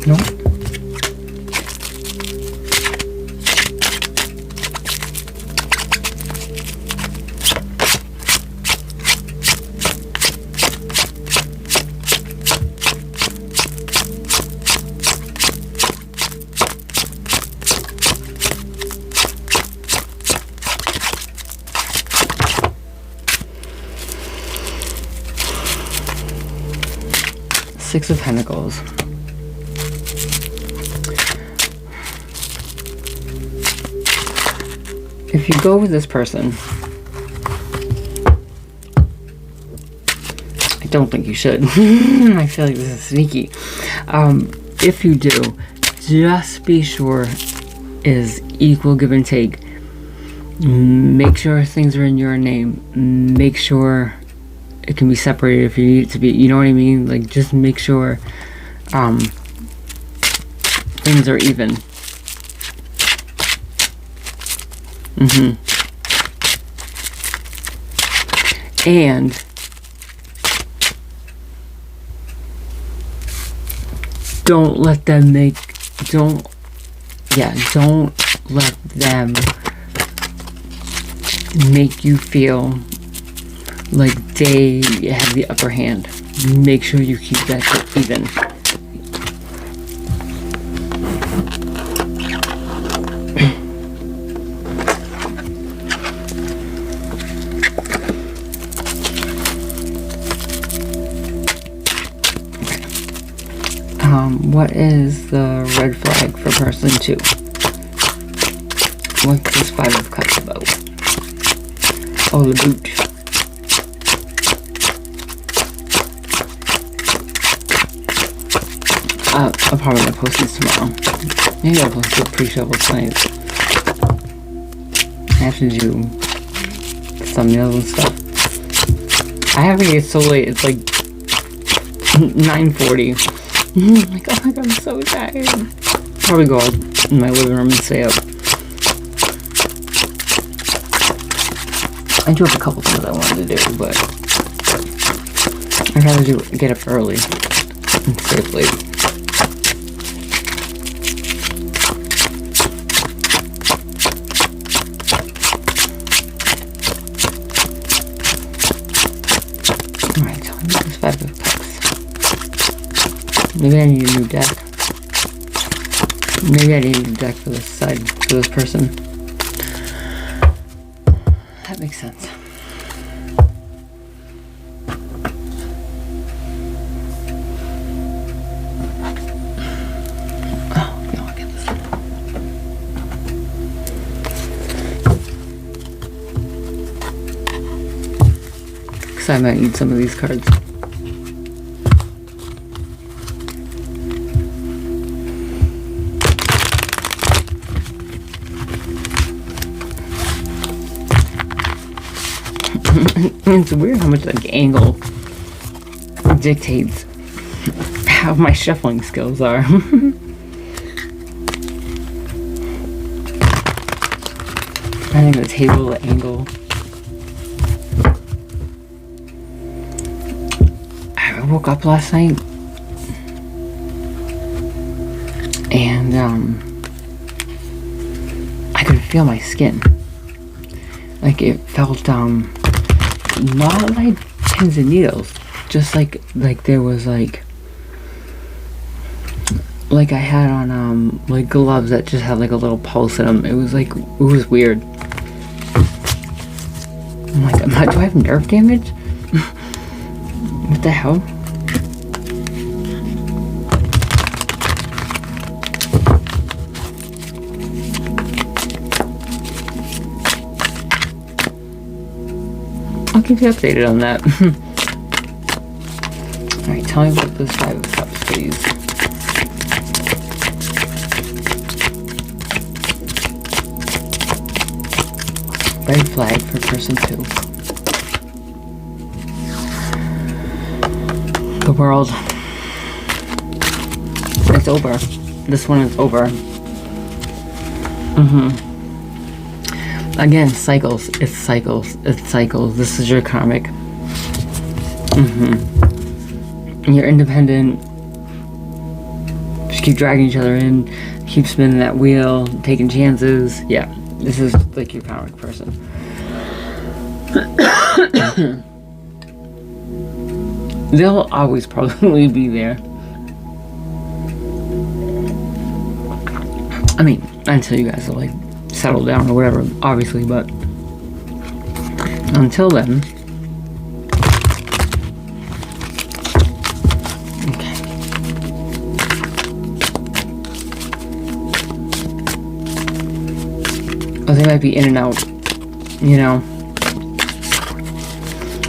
No. Six of Pentacles. If you go with this person, I don't think you should. I feel like this is sneaky. If you do, just be sure is equal give and take. Make sure things are in your name. Make sure it can be separated if you need it to be. You know what I mean? Like, just make sure things are even. And don't let them don't let them make you feel like they have the upper hand. Make sure you keep that shit even. What is the red flag for person 2? What's this 5 of Cups about? Oh, the boot. I'll probably gonna post these tomorrow. Maybe I'll post a pre-shovel tonight. I have to do thumbnails and stuff. I have to get so late. It's like 9:40. I'm like, oh my god, I'm so tired. Probably go out in my living room and stay up. I do have a couple things I wanted to do, but I'd rather get up early and stay up late. Alright, so I need this 5 of Cups. Maybe I need a new deck. Maybe I need a new deck for this side, for this person. That makes sense. Oh, no, I'll get this one. Because I might need some of these cards. It's weird how much like angle dictates how my shuffling skills are. I think the table, the angle. I woke up last night and I could feel my skin. Like it felt not like pins and needles, just like there was like I had on like gloves that just had like a little pulse in them. It was weird. I'm like, do I have nerve damage? What the hell? I'll keep you updated on that. Alright, tell me about this 5 of Cups, please. Red flag for person 2. The world. It's over. This one is over. Again, cycles. It's cycles. It's cycles. This is your karmic. You're independent. Just keep dragging each other in. Keep spinning that wheel. Taking chances. Yeah. This is like your karmic person. They'll always probably be there. I mean, until you guys are like settle down or whatever, obviously, but until then. Okay. Or they might be in and out, you know.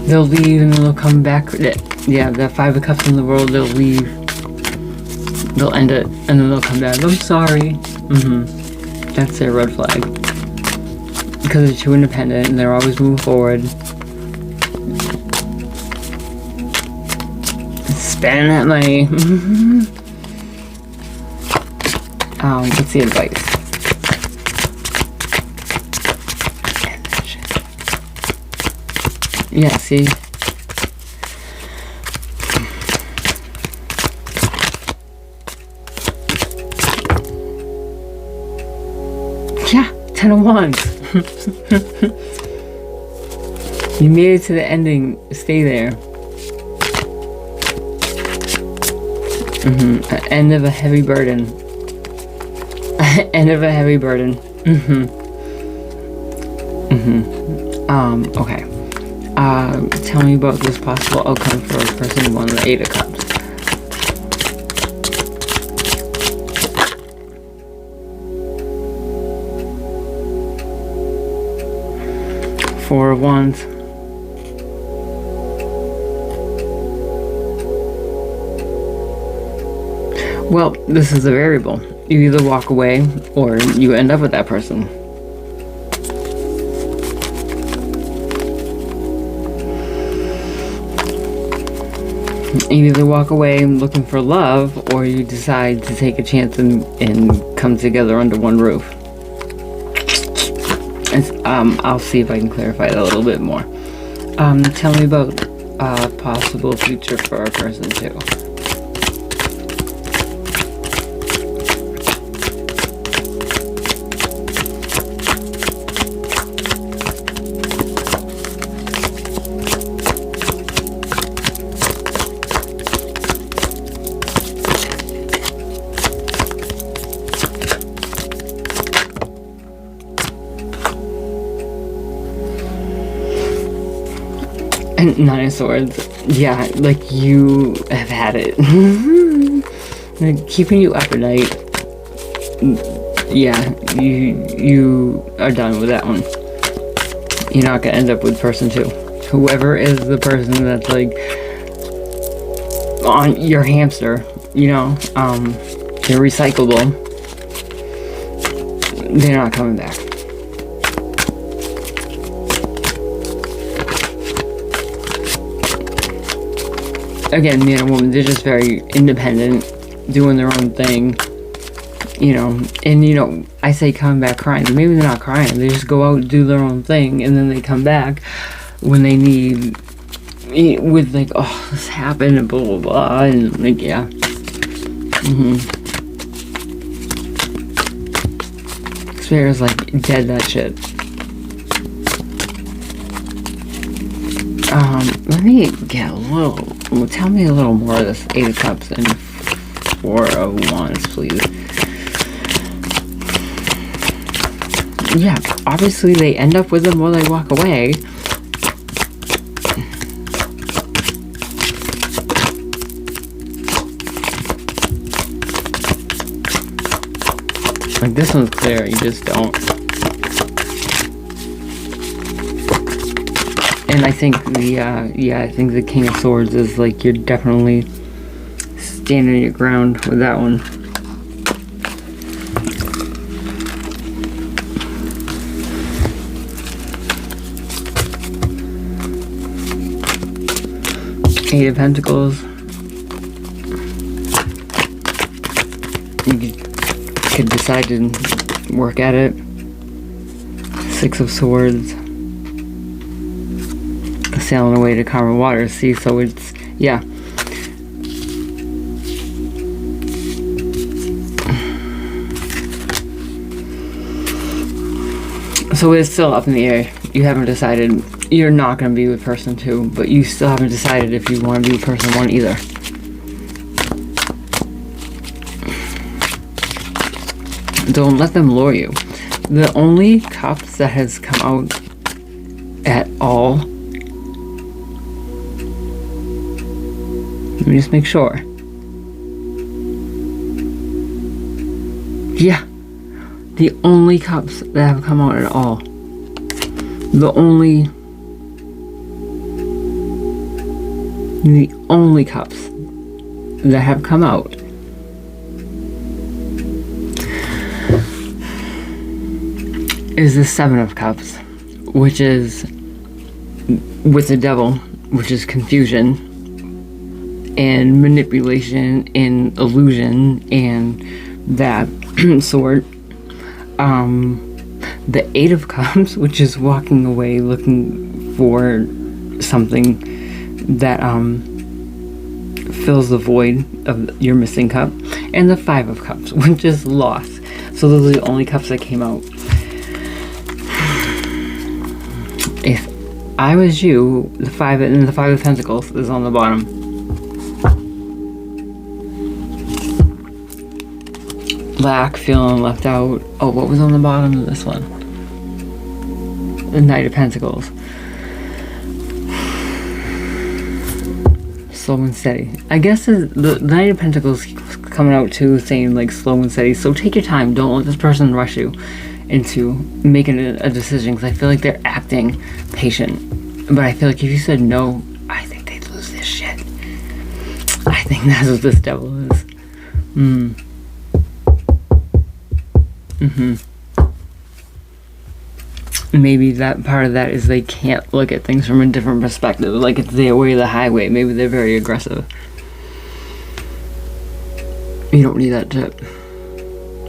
They'll leave and then they'll come back. Yeah, that 5 of Cups in the world, they'll leave. They'll end it and then they'll come back. I'm sorry. That's their red flag. Because they're too independent and they're always moving forward. Spending that money. What's the advice? Yeah, see? Yeah, 10 of Wands. You made it to the ending. Stay there. An end of a heavy burden. End of a heavy burden. Okay. Tell me about this possible outcome for person 1, the 8 of Cups. Four of Wands. Well, this is a variable. You either walk away or you end up with that person. You either walk away looking for love or you decide to take a chance and come together under one roof. I'll see if I can clarify that a little bit more. Tell me about a possible future for a person 2. And 9 of Swords. Yeah, like you have had it. Like, keeping you up at night. Yeah, you are done with that one. You're not gonna end up with person 2. Whoever is the person that's like on your hamster, you know, they're recyclable. They're not coming back. again, man and woman, they're just very independent, doing their own thing, you know. And, you know, I say come back crying. Maybe they're not crying. They just go out and do their own thing, and then they come back when they need, with like, oh, this happened, and blah, blah, blah, and like, yeah. Spirit's like, dead that shit. Let me get a little, tell me a little more of this 8 of Cups and 4 of Wands, please. Yeah, obviously they end up with them while they walk away. Like, this one's clear, you just don't. And I think I think the King of Swords is like, you're definitely standing your ground with that one. Eight of Pentacles. You could decide to work at it. 6 of Swords. Sailing away to calmer waters. See, so it's, yeah. So it's still up in the air. You haven't decided. You're not going to be with person 2, but you still haven't decided if you want to be with person 1 either. Don't let them lure you. The only Cups that has come out at all, let me just make sure. Yeah. The only Cups that have come out at all. The only Cups that have come out is the 7 of Cups, which is with the Devil, which is confusion and manipulation and illusion and that sort. The 8 of Cups, which is walking away looking for something that fills the void of your missing cup, and the 5 of Cups, which is lost. So those are the only Cups that came out. If I was you, the 5 of Pentacles is on the bottom. Lack, feeling left out. Oh, what was on the bottom of this one? The Knight of Pentacles. Slow and steady. I guess the Knight of Pentacles coming out too, saying like slow and steady. So take your time. Don't let this person rush you into making a decision, because I feel like they're acting patient. But I feel like if you said no, I think they'd lose this shit. I think that's what this Devil is. Maybe that part of that is they can't look at things from a different perspective, like it's their way or the highway. Maybe they're very aggressive. You don't need that tip.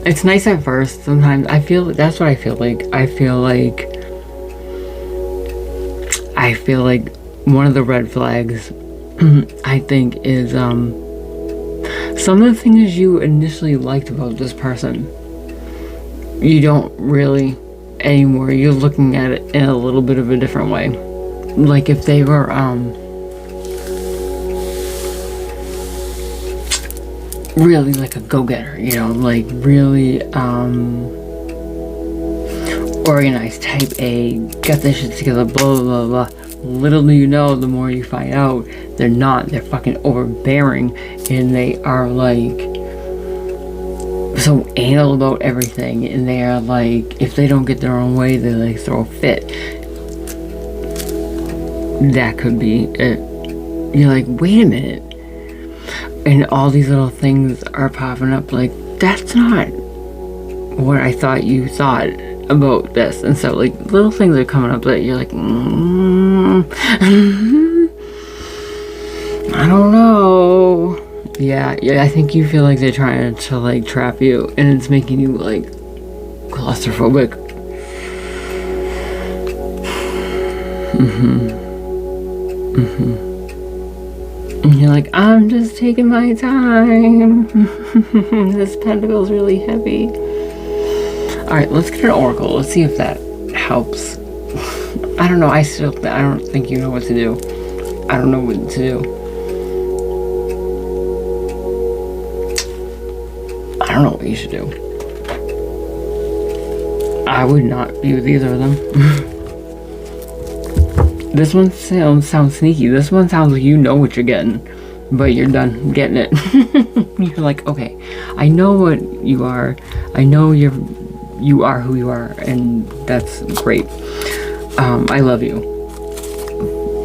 It's nice at first. Sometimes I feel that's what I feel like. I feel like one of the red flags I think is some of the things you initially liked about this person, you don't really anymore. You're looking at it in a little bit of a different way. Like if they were really like a go-getter, you know, like really organized, type A, got this shit together, blah blah blah. Little do you know, the more you find out, they're not. They're fucking overbearing, and they are like so anal about everything, and they are like, if they don't get their own way, they like throw a fit. That could be it. You're like, wait a minute, and all these little things are popping up like, that's not what I thought you thought about this. And so like little things are coming up that you're like, I I don't know. Yeah, I think you feel like they're trying to like trap you, and it's making you like claustrophobic. And you're like, I'm just taking my time. This pentacle's really heavy. Alright, let's get an oracle. Let's see if that helps. I don't know. I don't think you know what to do. I don't know what to do. I don't know what you should do. I would not be with either of them. This one sounds sneaky. This one sounds like you know what you're getting, but you're done getting it. You're like, okay, I know what you are. I know you are who you are, and that's great. I love you,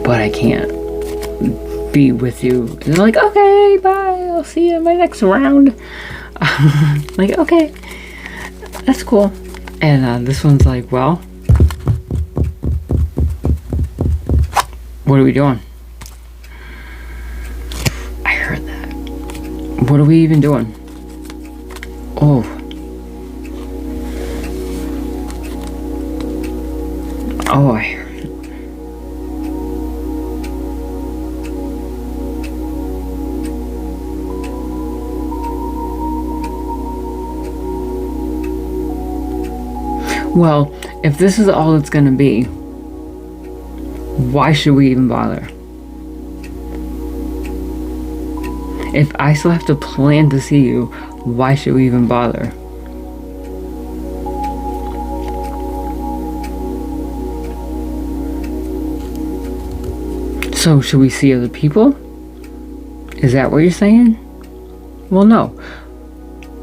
but I can't be with you. And they're like, okay, bye. I'll see you in my next round. Like, okay, that's cool. And this one's like, well, what are we doing? I heard that. What are we even doing? Oh. Oh, I heard it. Well, if this is all it's gonna be, why should we even bother? If I still have to plan to see you, why should we even bother? So, should we see other people? Is that what you're saying? Well, no.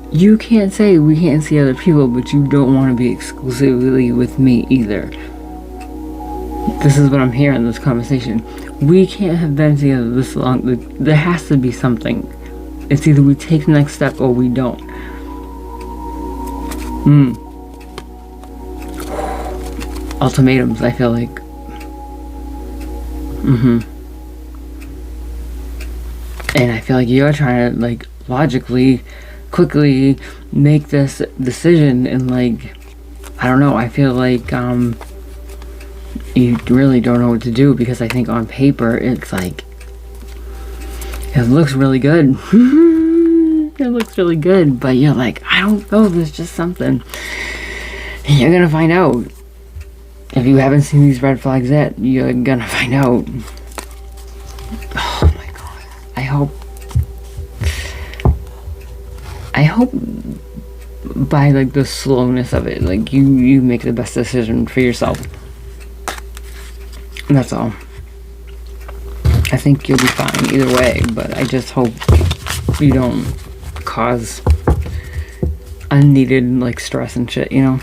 You can't say we can't see other people, but you don't want to be exclusively with me either. This is what I'm hearing in this conversation. We can't have been together this long. There has to be something. It's either we take the next step or we don't. Ultimatums, I feel like. And I feel like you're trying to, like, logically, quickly make this decision, and, like, I don't know, I feel like, you really don't know what to do, because I think on paper, it's like, it looks really good. It looks really good, but you're like, I don't know, there's just something. And you're gonna find out. If you haven't seen these red flags yet, you're gonna find out. Oh my god. I hope by, like, the slowness of it, like, you make the best decision for yourself. And that's all. I think you'll be fine either way, but I just hope you don't cause unneeded, like, stress and shit, you know?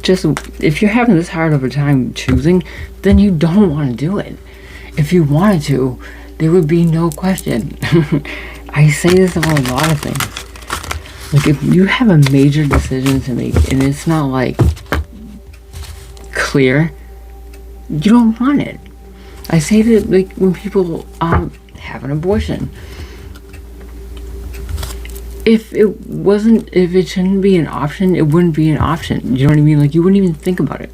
Just, if you're having this hard of a time choosing, then you don't want to do it. If you wanted to, there would be no question. I say this about a lot of things. Like, if you have a major decision to make, and it's not, like, clear, you don't want it. I say that, like, when people have an abortion. If it shouldn't be an option, it wouldn't be an option. You know what I mean? Like, you wouldn't even think about it.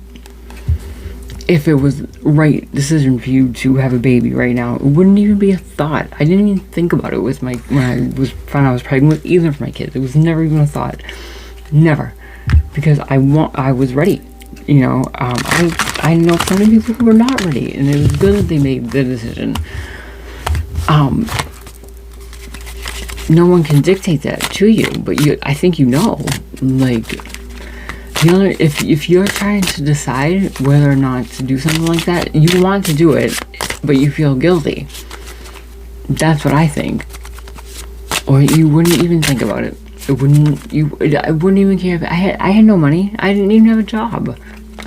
If it was right decision for you to have a baby right now, it wouldn't even be a thought. I didn't even think about it with when I was pregnant with either of my kids. It was never even a thought. Never. Because I was ready. You know, I know so many people who were not ready, and it was good that they made the decision. No one can dictate that to you, but I think you know. Like, you know, if you're trying to decide whether or not to do something like that, you want to do it, but you feel guilty. That's what I think. Or you wouldn't even think about it. I wouldn't even care if I had no money. I didn't even have a job.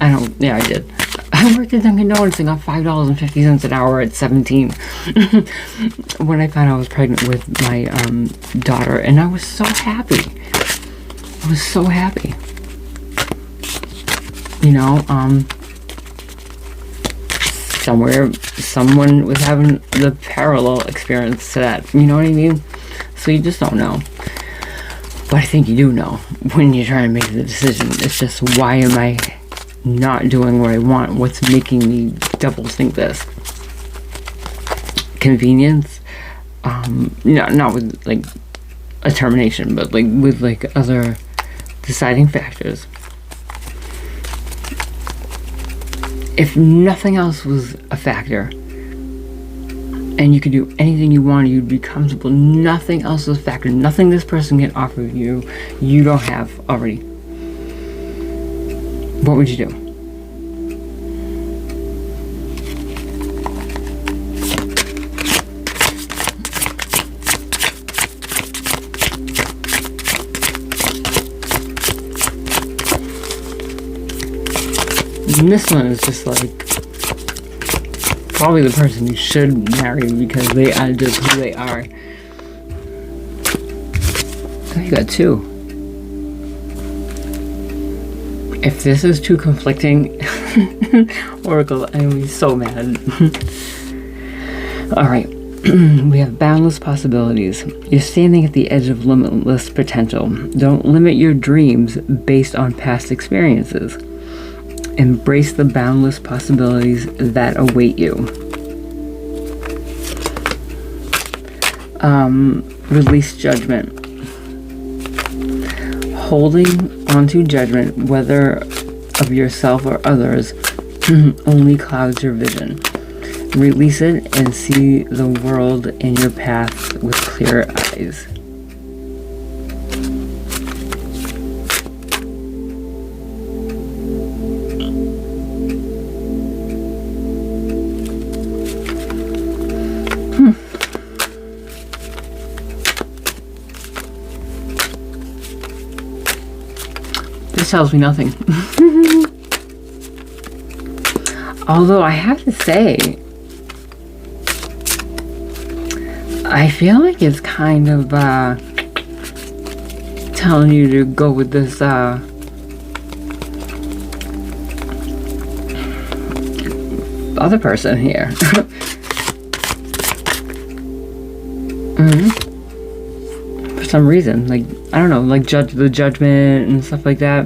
I did. I worked at Dunkin' Donuts and got $5.50 an hour at 17 when I found I was pregnant with my daughter, and I was so happy. I was so happy. somewhere someone was having the parallel experience to that. You know what I mean? So you just don't know. But I think you do know when you're trying to make the decision. It's just, why am I not doing what I want? What's making me double think this? Convenience? Not with like a termination, but like with like other deciding factors. If nothing else was a factor, and you could do anything you want, you'd be comfortable, nothing else is a factor, nothing this person can offer you, you don't have already, what would you do? And this one is just like, probably the person you should marry because they are just who they are. Oh, you got two. If this is too conflicting, Oracle, I'm gonna be so mad. Alright, we have boundless possibilities. You're standing at the edge of limitless potential. Don't limit your dreams based on past experiences. Embrace the boundless possibilities that await you. Release judgment. Holding onto judgment, whether of yourself or others, only clouds your vision. Release it and see the world in your path with clear eyes. This tells me nothing. Although I have to say, I feel like it's kind of telling you to go with this other person here. For some reason, like, I don't know, like judge the judgment and stuff like that.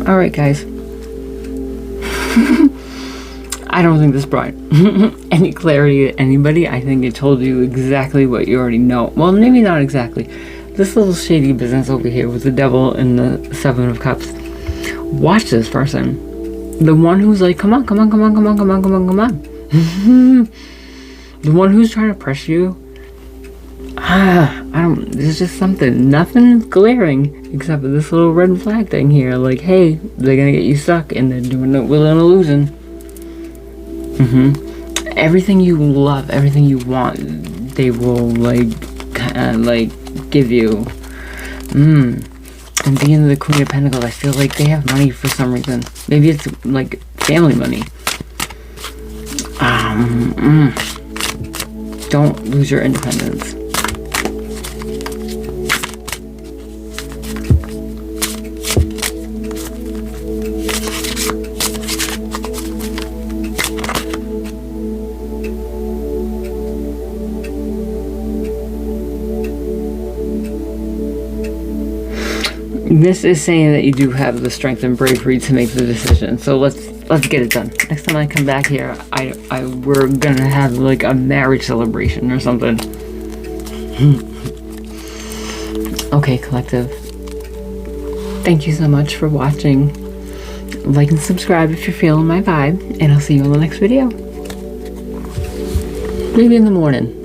Alright, guys. I don't think this brought any clarity to anybody. I think it told you exactly what you already know. Well, maybe not exactly. This little shady business over here with the devil and the Seven of Cups. Watch this person. The one who's like, come on, come on, come on, come on, come on, come on, come on. The one who's trying to press you. There's just something. Nothing's glaring except for this little red flag thing here. Like, hey, they're gonna get you stuck and they're doing it with an illusion. Everything you love, everything you want, they will like give you. And being the Queen of Pentacles, I feel like they have money for some reason. Maybe it's like family money. Don't lose your independence. This is saying that you do have the strength and bravery to make the decision. So let's get it done. Next time I come back here, we're gonna have like a marriage celebration or something. Okay, collective. Thank you so much for watching. Like and subscribe if you're feeling my vibe, and I'll see you on the next video. Maybe in the morning.